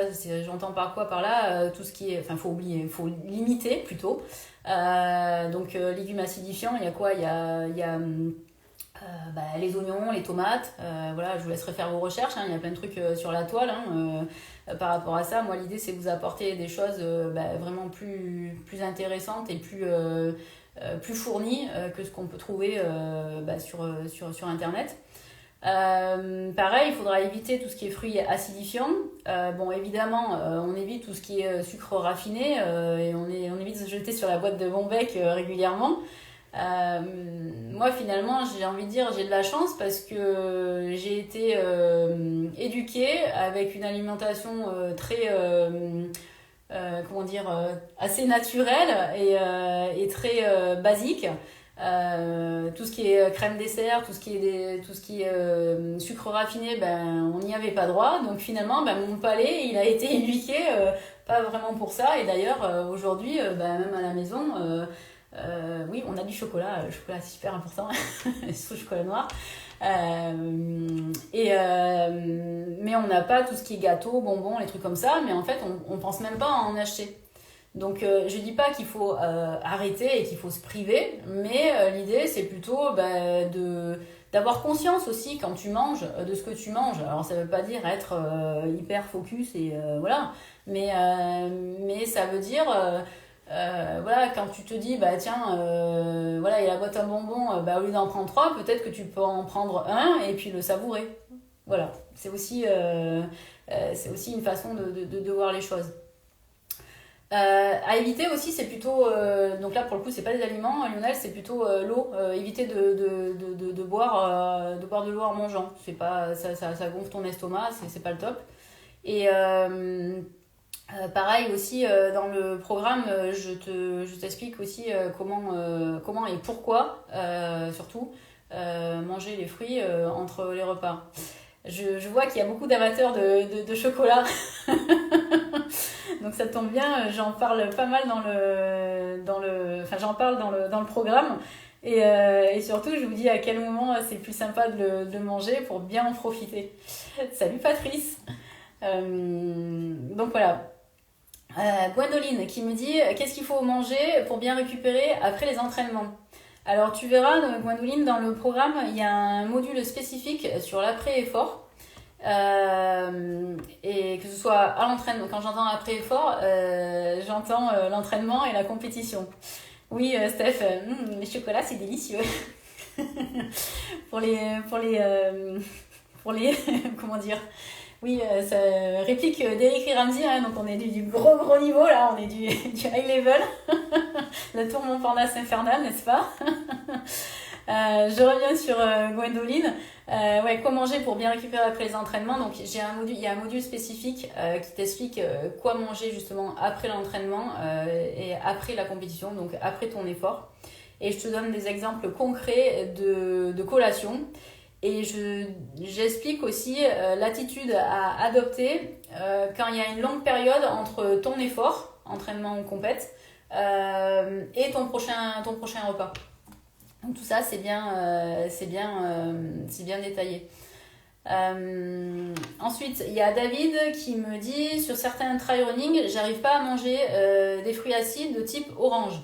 j'entends par quoi par là, tout ce qui est, faut oublier, faut limiter plutôt. Légumes acidifiants, il y a quoi? Il y a les oignons, les tomates, je vous laisserai faire vos recherches, il y a plein de trucs sur la toile par rapport à ça. Moi l'idée c'est de vous apporter des choses vraiment plus intéressantes et plus fournies que ce qu'on peut trouver sur internet. Pareil, il faudra éviter tout ce qui est fruits acidifiants. Évidemment, on évite tout ce qui est sucre raffiné et on évite de se jeter sur la boîte de Bonbec régulièrement. Moi finalement j'ai envie de dire j'ai de la chance parce que j'ai été éduquée avec une alimentation très assez naturelle et très basique. Tout ce qui est crème dessert, tout ce qui est sucre raffiné, on n'y avait pas droit. Donc finalement, mon palais, il a été éduqué pas vraiment pour ça. Et d'ailleurs, aujourd'hui, même à la maison, oui, on a du chocolat. Le chocolat, c'est super important. Surtout le chocolat noir. Mais on n'a pas tout ce qui est gâteau, bonbons, les trucs comme ça. Mais en fait, on pense même pas à en acheter. Donc je dis pas qu'il faut arrêter et qu'il faut se priver, mais l'idée c'est plutôt d'avoir conscience aussi quand tu manges de ce que tu manges. Alors ça veut pas dire être hyper focus et voilà, mais ça veut dire quand tu te dis tiens il y a la boîte à bonbons, au lieu d'en prendre 3, peut-être que tu peux en prendre un et puis le savourer. Voilà, c'est aussi une façon de voir les choses. À éviter aussi, c'est plutôt donc là pour le coup c'est pas des aliments, Lionel, c'est plutôt l'eau. Éviter de boire de l'eau en mangeant, c'est pas ça gonfle ton estomac, c'est pas le top. Et pareil aussi dans le programme je t'explique aussi comment et pourquoi surtout manger les fruits entre les repas. Je vois qu'il y a beaucoup d'amateurs de chocolat. Donc ça tombe bien, j'en parle pas mal j'en parle dans le programme et surtout je vous dis à quel moment c'est plus sympa de le manger pour bien en profiter. Salut Patrice. Donc voilà. Gwendoline qui me dit qu'est-ce qu'il faut manger pour bien récupérer après les entraînements. Alors tu verras Gwendoline, dans le programme il y a un module spécifique sur l'après-effort. Et que ce soit à l'entraînement, quand j'entends après-effort, j'entends l'entraînement et la compétition. Oui, Steph, les chocolats c'est délicieux. pour les comment dire, oui, ça réplique d'Eric et Ramsey, donc on est du gros niveau là, on est du high level. La tour Montparnasse infernale, n'est-ce pas? Je reviens sur Gwendoline. Ouais, quoi manger pour bien récupérer après les entraînements. Donc il y a un module spécifique qui t'explique quoi manger justement après l'entraînement et après la compétition, donc après ton effort. Et je te donne des exemples concrets de collation. Et j'explique aussi l'attitude à adopter quand il y a une longue période entre ton effort, entraînement ou compète, et ton prochain repas. Donc tout ça, c'est bien détaillé. Ensuite, il y a David qui me dit sur certains trail running, j'arrive pas à manger des fruits acides de type orange.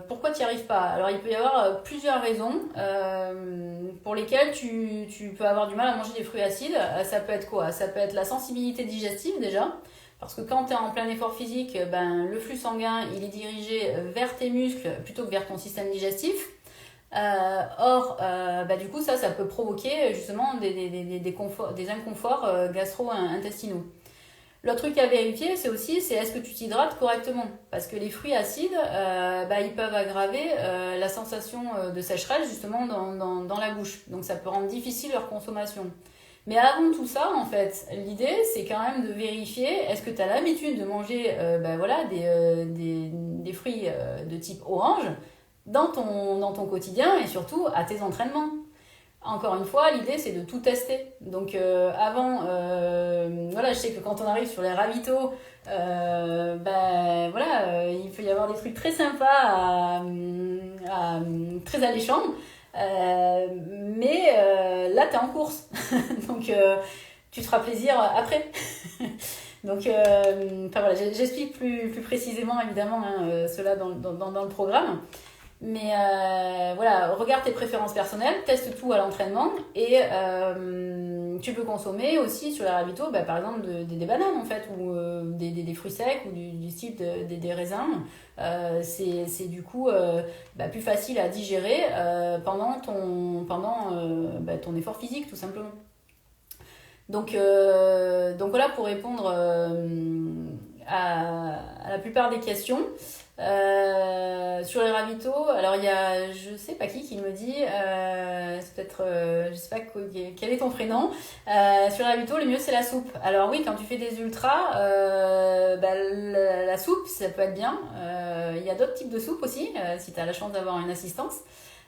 Pourquoi tu n'y arrives pas? Alors il peut y avoir plusieurs raisons pour lesquelles tu peux avoir du mal à manger des fruits acides. Ça peut être quoi? Ça peut être la sensibilité digestive déjà. Parce que quand tu es en plein effort physique, le flux sanguin il est dirigé vers tes muscles plutôt que vers ton système digestif. Du coup, ça peut provoquer justement des inconforts gastro-intestinaux. L'autre truc à vérifier, c'est est-ce que tu t'hydrates correctement? Parce que les fruits acides, ils peuvent aggraver la sensation de sécheresse justement dans la bouche. Donc ça peut rendre difficile leur consommation. Mais avant tout ça, en fait, l'idée, c'est quand même de vérifier, est-ce que tu as l'habitude de manger des fruits de type orange dans ton quotidien et surtout à tes entraînements. Encore une fois, l'idée, c'est de tout tester. Donc je sais que quand on arrive sur les ravitaux, il peut y avoir des trucs très sympas, très alléchants. Là, tu es en course. Donc, tu te feras plaisir après. Donc, j'explique plus précisément, évidemment, cela dans le programme. Mais regarde tes préférences personnelles, teste tout à l'entraînement et tu peux consommer aussi sur les ravitaux, par exemple des bananes en fait, ou des fruits secs ou du type des raisins. C'est du coup plus facile à digérer pendant ton effort physique tout simplement. Donc voilà pour répondre à la plupart des questions. Sur les ravitaux, alors il y a je sais pas qui me dit c'est peut-être je sais pas quel est ton prénom. Sur les ravitaux, le mieux c'est la soupe. Alors oui, quand tu fais des ultras, la soupe ça peut être bien. Il y a d'autres types de soupes aussi si tu as la chance d'avoir une assistance.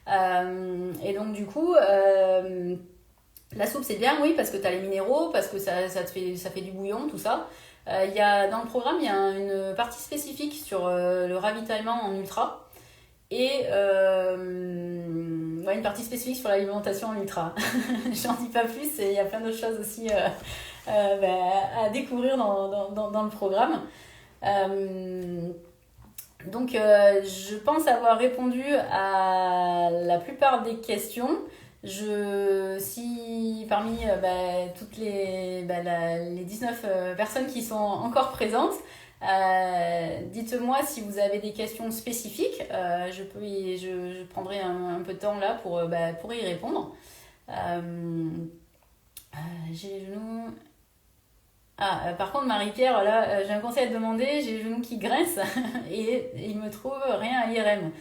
Et donc du coup la soupe c'est bien, oui, parce que tu as les minéraux, parce que ça fait du bouillon, tout ça. Dans le programme, il y a une partie spécifique sur le ravitaillement en ultra et une partie spécifique sur l'alimentation en ultra. J'en dis pas plus, et il y a plein d'autres choses aussi à découvrir dans le programme. Je pense avoir répondu à la plupart des questions. Si parmi toutes les 19 personnes qui sont encore présentes, dites-moi si vous avez des questions spécifiques. Je prendrai un peu de temps là pour y répondre. J'ai les genoux. Par contre, Marie-Pierre, là, j'ai un conseil à te demander. J'ai les genoux qui grincent et il me trouve rien à IRM.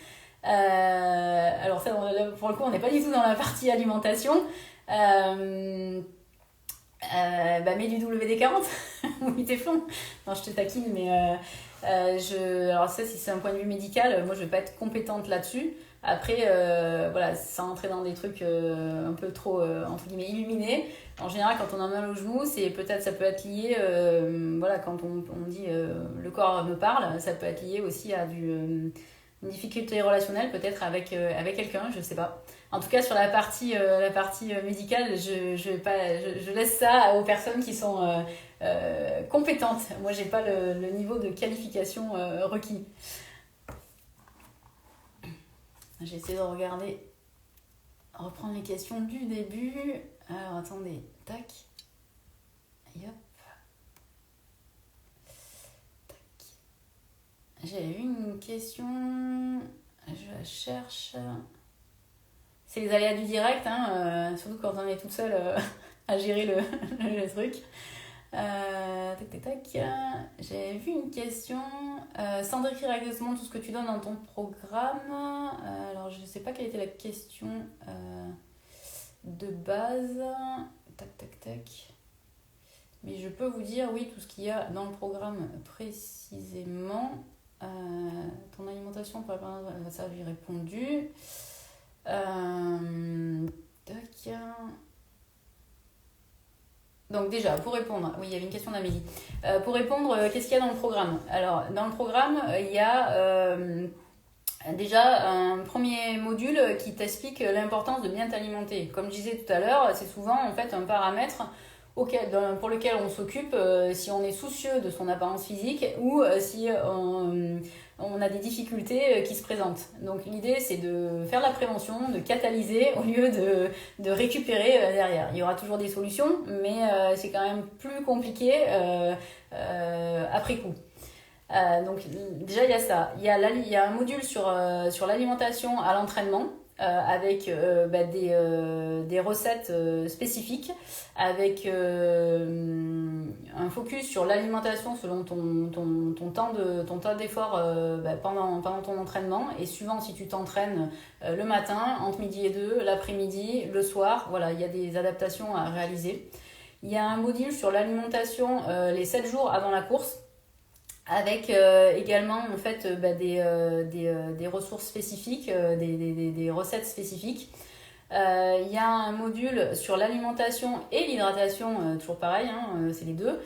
Alors ça, pour le coup, on n'est pas du tout dans la partie alimentation. Mets du WD-40 ou Téflon. Non, je te taquine, mais alors ça, si c'est un point de vue médical, moi, je vais pas être compétente là-dessus. Après, sans entrer dans des trucs un peu trop, entre guillemets, illuminés. En général, quand on a mal au genou, ça peut être lié, quand on dit le corps me parle, ça peut être lié aussi à une difficulté relationnelle peut-être avec quelqu'un, je sais pas. En tout cas, sur la partie médicale, je laisse ça aux personnes qui sont compétentes. Moi, j'ai pas le niveau de qualification requis. J'ai essayé de reprendre les questions du début. Alors, attendez, tac. Et hop. Tac. J'ai eu une question, je la cherche. C'est les aléas du direct, surtout quand on est toute seule à gérer le truc. Tac, tac, tac. J'ai vu une question. Sans décrire exactement tout ce que tu donnes dans ton programme. Alors, je ne sais pas quelle était la question de base. Tac, tac, tac. Mais je peux vous dire, oui, tout ce qu'il y a dans le programme précisément. Ton alimentation, ça j'ai répondu. Tac. Donc déjà, pour répondre, oui, il y avait une question d'Amélie. Pour répondre, qu'est-ce qu'il y a dans le programme? Alors, dans le programme, il y a déjà un premier module qui t'explique l'importance de bien t'alimenter. Comme je disais tout à l'heure, c'est souvent en fait un paramètre pour lequel on s'occupe si on est soucieux de son apparence physique ou si on a des difficultés qui se présentent. Donc l'idée c'est de faire la prévention, de catalyser au lieu de récupérer derrière. Il y aura toujours des solutions, mais c'est quand même plus compliqué après coup. Donc déjà il y a ça. Il y a un module sur l'alimentation à l'entraînement. Avec des recettes spécifiques, avec un focus sur l'alimentation selon ton temps d'effort pendant ton entraînement, et suivant si tu t'entraînes le matin, entre midi et 2, l'après-midi, le soir, voilà, il y a des adaptations à réaliser. Il y a un module sur l'alimentation les 7 jours avant la course, avec également en fait des ressources spécifiques, des recettes spécifiques. Il y a un module sur l'alimentation et l'hydratation, toujours pareil, c'est les deux,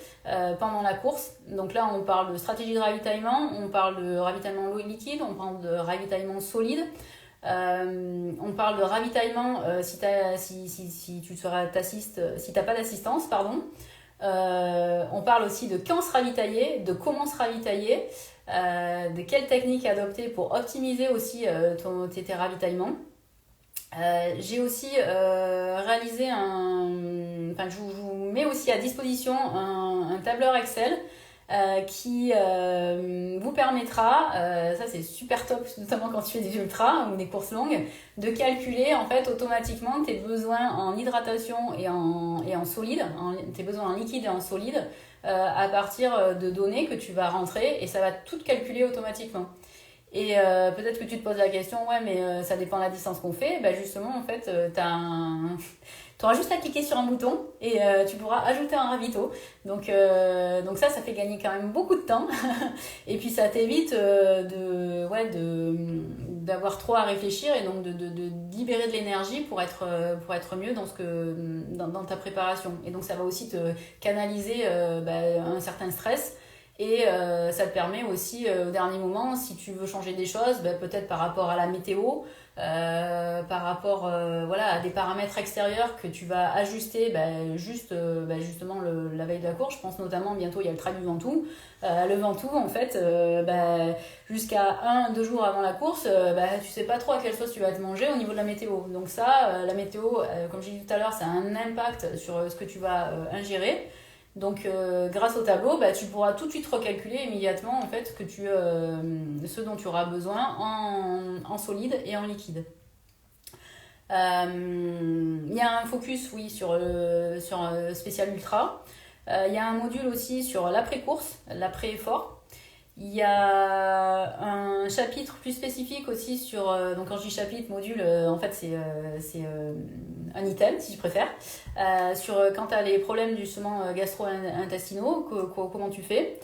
pendant la course. Donc là on parle de stratégie de ravitaillement, on parle de ravitaillement liquide, on parle de ravitaillement solide. On parle de ravitaillement si t'as pas d'assistance, pardon. On parle aussi de quand se ravitailler, de comment se ravitailler, de quelles techniques adopter pour optimiser aussi tes ravitaillements. J'ai aussi réalisé je vous mets aussi à disposition un tableur Excel qui vous permettra, ça c'est super top, notamment quand tu fais des ultras ou des courses longues, de calculer en fait automatiquement tes besoins en hydratation et en solide, tes besoins en liquide et en solide, à partir de données que tu vas rentrer, et ça va tout calculer automatiquement. Et peut-être que tu te poses la question, ouais mais ça dépend de la distance qu'on fait. Justement en fait tu auras juste à cliquer sur un bouton et tu pourras ajouter un ravito. Donc ça fait gagner quand même beaucoup de temps. Et puis ça t'évite d'avoir trop à réfléchir, et donc de libérer de l'énergie pour être mieux dans ta préparation. Et donc ça va aussi te canaliser un certain stress. Et ça te permet aussi au dernier moment, si tu veux changer des choses, peut-être par rapport à la météo, par rapport à des paramètres extérieurs que tu vas ajuster justement la veille de la course. Je pense notamment, bientôt il y a le trail du Ventoux. Le Ventoux en fait, jusqu'à 1-2 jours avant la course, tu sais pas trop à quelle sauce tu vas te manger au niveau de la météo. Donc ça, la météo, comme j'ai dit tout à l'heure, ça a un impact sur ce que tu vas ingérer. Donc grâce au tableau, tu pourras tout de suite recalculer immédiatement en fait ce dont tu auras besoin en solide et en liquide. Il y a un focus sur spécial ultra. Il y a un module aussi sur l'après-course, l'après-effort. Il y a un chapitre plus spécifique aussi sur, donc quand je dis chapitre, module, en fait c'est un item si je préfère, sur quand tu as les problèmes justement gastro-intestinaux, comment tu fais.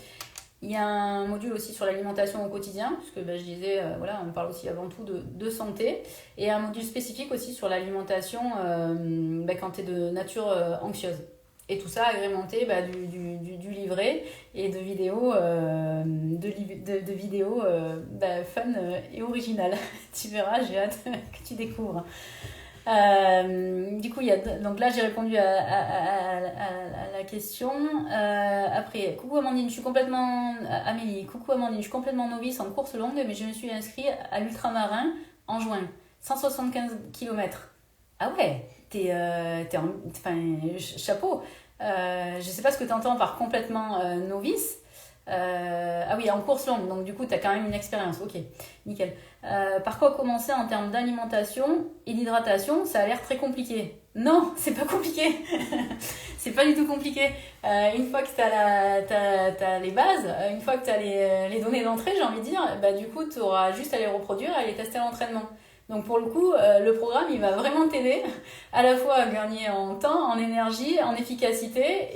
Il y a un module aussi sur l'alimentation au quotidien, puisque je disais, on parle aussi avant tout de santé, et un module spécifique aussi sur l'alimentation quand tu es de nature anxieuse. Et tout ça agrémenté du livret et de vidéos fun et originales. Tu verras, j'ai hâte que tu découvres. Du coup, donc là j'ai répondu à la question. Après, coucou Amandine, Amélie, coucou Amandine, je suis complètement novice en course longue, mais je me suis inscrite à l'ultramarin en juin, 175 km. Ah ouais, chapeau. Je sais pas ce que tu entends par complètement novice. Ah oui, en course longue, donc du coup, tu as quand même une expérience. Ok, nickel. Par quoi commencer en termes d'alimentation et d'hydratation? Ça a l'air très compliqué. Non, c'est pas compliqué. C'est pas du tout compliqué. Une fois que tu as les bases, une fois que tu as les données d'entrée, j'ai envie de dire, bah, du coup, tu auras juste à les reproduire et à les tester à l'entraînement. Donc pour le coup, le programme, il va vraiment t'aider à la fois à gagner en temps, en énergie, en efficacité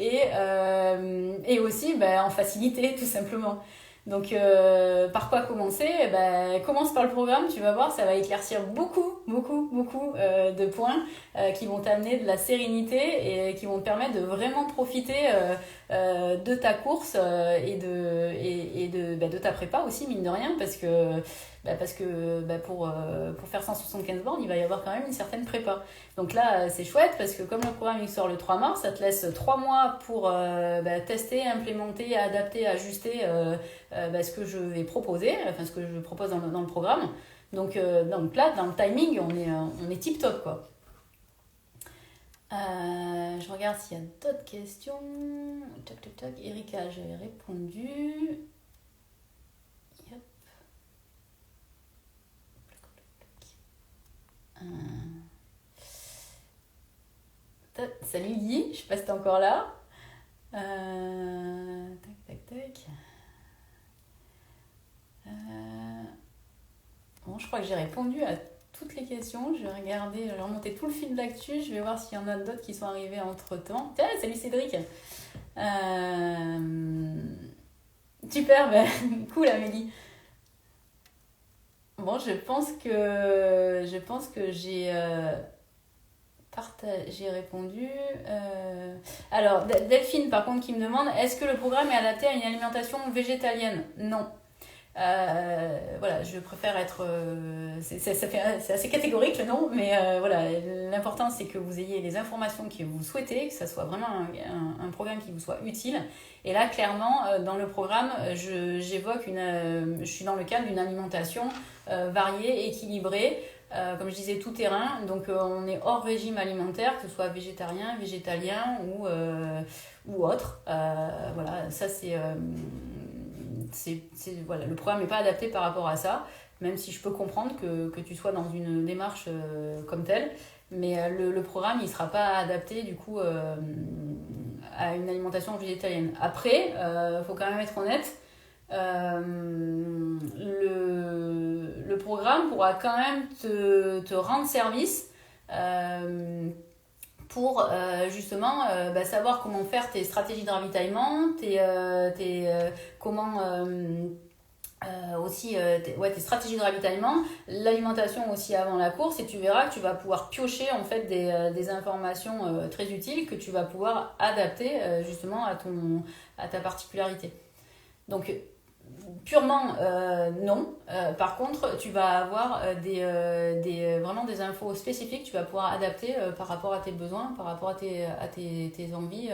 et aussi en facilité, tout simplement. Donc, par quoi commencer? Commence par le programme, tu vas voir, ça va éclaircir beaucoup, beaucoup, beaucoup de points qui vont t'amener de la sérénité et qui vont te permettre de vraiment profiter de ta course de ta prépa aussi, mine de rien, parce que pour faire 175 bornes, il va y avoir quand même une certaine prépa. Donc là, c'est chouette parce que comme le programme il sort le 3 mars, ça te laisse 3 mois pour tester, implémenter, adapter, ajuster ce que je vais proposer, enfin ce que je propose dans le programme. Donc là, dans le timing, on est tip top, quoi. Je regarde s'il y a d'autres questions. Toc, toc, toc. Erika, j'avais répondu. Yep. Salut Guy, je sais pas si t'es encore là. Tac, tac, tac. Bon, je crois que j'ai répondu à toutes les questions. Je vais regarder, je vais remonter tout le fil d'actu. Je vais voir s'il y en a d'autres qui sont arrivés entre temps. Tiens, salut Cédric. Super, cool Amélie. Bon, je pense que j'ai répondu. Alors, Delphine, par contre, qui me demande, est-ce que le programme est adapté à une alimentation végétalienne? Non. Voilà, je préfère être... c'est assez catégorique le nom, mais voilà, l'important c'est que vous ayez les informations que vous souhaitez, que ça soit vraiment un programme qui vous soit utile. Et là, clairement, dans le programme, je suis dans le cadre d'une alimentation variée, équilibrée, comme je disais, tout terrain. Donc on est hors régime alimentaire, que ce soit végétarien, végétalien ou autre. Voilà, ça voilà, le programme n'est pas adapté par rapport à ça, même si je peux comprendre que tu sois dans une démarche comme telle, mais le programme il sera pas adapté du coup à une alimentation végétalienne. Après, faut quand même être honnête, le programme pourra quand même te rendre service pour justement savoir comment faire tes stratégies de ravitaillement, tes stratégies de ravitaillement, l'alimentation aussi avant la course, et tu verras que tu vas pouvoir piocher en fait des informations très utiles que tu vas pouvoir adapter justement à ta particularité. Donc purement non. Par contre, tu vas avoir vraiment des infos spécifiques que tu vas pouvoir adapter par rapport à tes besoins, par rapport à tes envies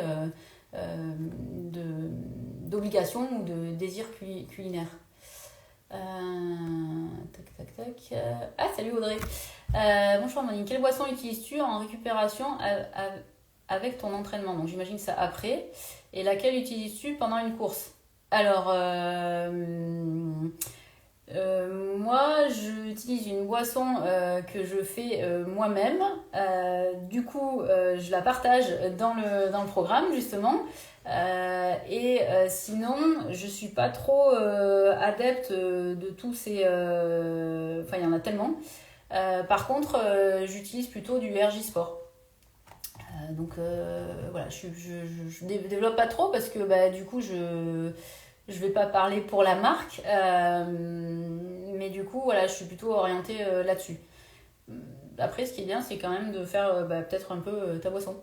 d'obligation ou de désir culinaire. Tac, tac, tac. Ah, salut Audrey. Bonjour Monique. Quelle boisson utilises-tu en récupération avec ton entraînement? Donc j'imagine ça après. Et laquelle utilises-tu pendant une course? Alors, moi, j'utilise une boisson que je fais moi-même. Du coup, je la partage dans le programme, justement. Sinon, je suis pas trop adepte de tous ces... Enfin, il y en a tellement. Par contre, j'utilise plutôt du RJ Sport. Donc, voilà, je développe pas trop parce que du coup, je vais pas parler pour la marque, mais du coup, voilà, je suis plutôt orientée là-dessus. Après, ce qui est bien, c'est quand même de faire peut-être un peu ta boisson.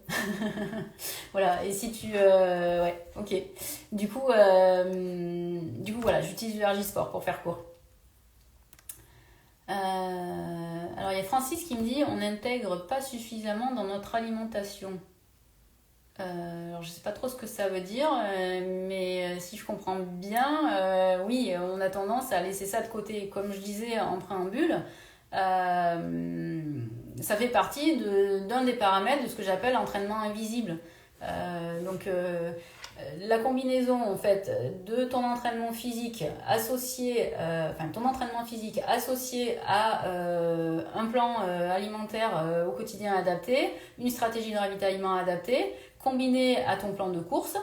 Voilà, et si tu... ouais, ok. Du coup, voilà, j'utilise du RJ Sport pour faire court. Alors, il y a Francis qui me dit, on n'intègre pas suffisamment dans notre alimentation. Alors je sais pas trop ce que ça veut dire, mais si je comprends bien, oui, on a tendance à laisser ça de côté. Comme je disais en préambule, ça fait partie d'un des paramètres de ce que j'appelle entraînement invisible. Donc la combinaison en fait de ton entraînement physique associé, ton entraînement physique associé à un plan alimentaire au quotidien adapté, une stratégie de ravitaillement adaptée, combiné à ton plan de course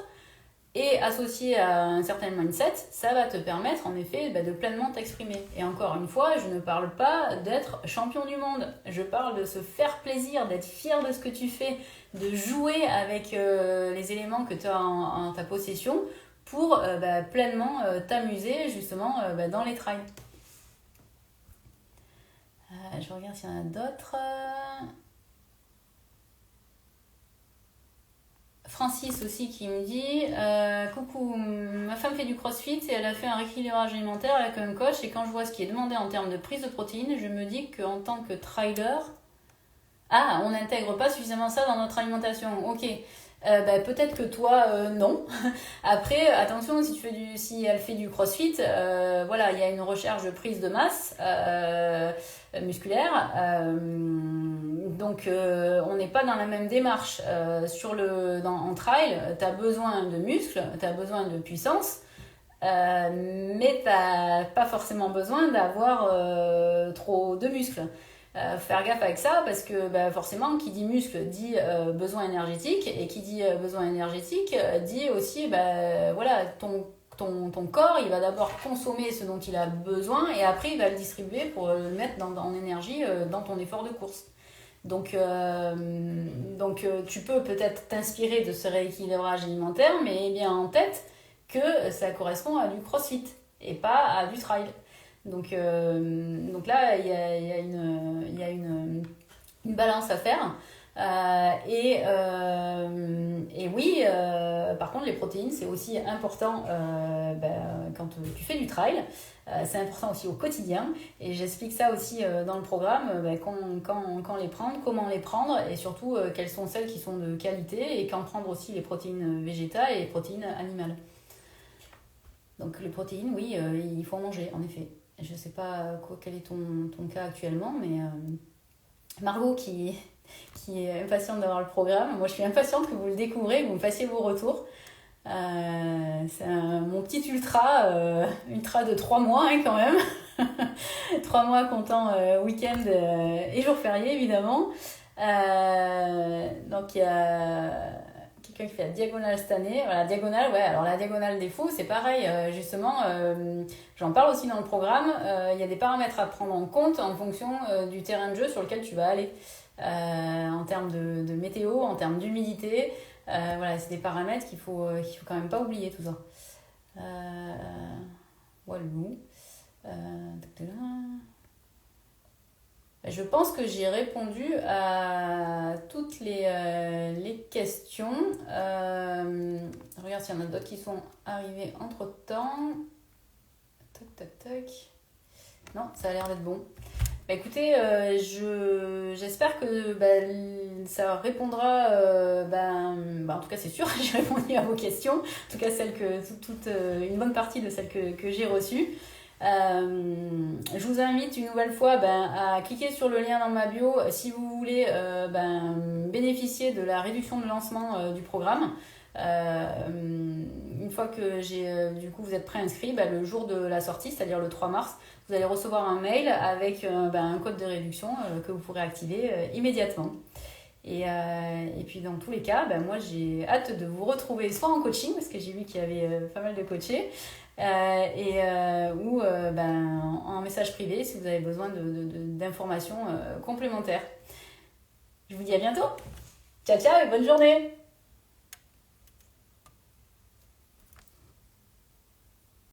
et associé à un certain mindset, ça va te permettre en effet de pleinement t'exprimer. Et encore une fois, je ne parle pas d'être champion du monde, je parle de se faire plaisir, d'être fier de ce que tu fais, de jouer avec les éléments que tu as en ta possession pour pleinement t'amuser justement dans les trails. Je regarde s'il y en a d'autres. Francis aussi qui me dit coucou, ma femme fait du crossfit et elle a fait un rééquilibrage alimentaire avec un coach, et quand je vois ce qui est demandé en termes de prise de protéines, je me dis qu'en tant que trailer, on n'intègre pas suffisamment ça dans notre alimentation. Ok, peut-être que toi non. Après attention, si elle fait du crossfit, il y a une recherche de prise de masse musculaire, donc on n'est pas dans la même démarche. En trail, tu as besoin de muscles, tu as besoin de puissance, mais tu n'as pas forcément besoin d'avoir trop de muscles. Faire gaffe avec ça, parce que forcément qui dit muscle dit besoin énergétique, et qui dit besoin énergétique dit aussi ton corps, il va d'abord consommer ce dont il a besoin et après il va le distribuer pour le mettre en énergie dans ton effort de course. Donc tu peux peut-être t'inspirer de ce rééquilibrage alimentaire, mais bien en tête que ça correspond à du crossfit et pas à du trail. Donc là, il y a une balance à faire. Et oui, par contre, les protéines, c'est aussi important quand tu fais du trail. C'est important aussi au quotidien. Et j'explique ça aussi dans le programme, quand les prendre, comment les prendre, et surtout quelles sont celles qui sont de qualité, et quand prendre aussi les protéines végétales et les protéines animales. Donc les protéines, oui, il faut en manger, en effet. Je ne sais pas quel est ton cas actuellement, mais Margot qui est impatiente d'avoir le programme. Moi, je suis impatiente que vous le découvrez, que vous me fassiez vos retours. C'est mon petit ultra de 3 mois quand même. 3 mois comptant week-end et jours fériés, évidemment. Donc, il y a quelqu'un qui fait la diagonale cette année. Voilà, diagonale, ouais. Alors, la diagonale des fous, c'est pareil. Justement, j'en parle aussi dans le programme. Il y a des paramètres à prendre en compte en fonction du terrain de jeu sur lequel tu vas aller. En termes de météo, en termes d'humidité, c'est des paramètres qu'il faut quand même pas oublier, tout ça. Walou. Je pense que j'ai répondu à toutes les questions. Regarde s'il y en a d'autres qui sont arrivées entre temps. Tac. Non, ça a l'air d'être bon. Écoutez, j'espère que ça répondra, en tout cas c'est sûr, j'ai répondu à vos questions, en tout cas une bonne partie de celles que j'ai reçues. Je vous invite une nouvelle fois à cliquer sur le lien dans ma bio si vous voulez bénéficier de la réduction de lancement du programme. Une fois que vous êtes préinscrit, le jour de la sortie, c'est-à-dire le 3 mars, vous allez recevoir un mail avec un code de réduction que vous pourrez activer immédiatement. Et puis dans tous les cas, moi j'ai hâte de vous retrouver soit en coaching, parce que j'ai vu qu'il y avait pas mal de coachés, ou en message privé si vous avez besoin d'informations complémentaires. Je vous dis à bientôt. Ciao et bonne journée.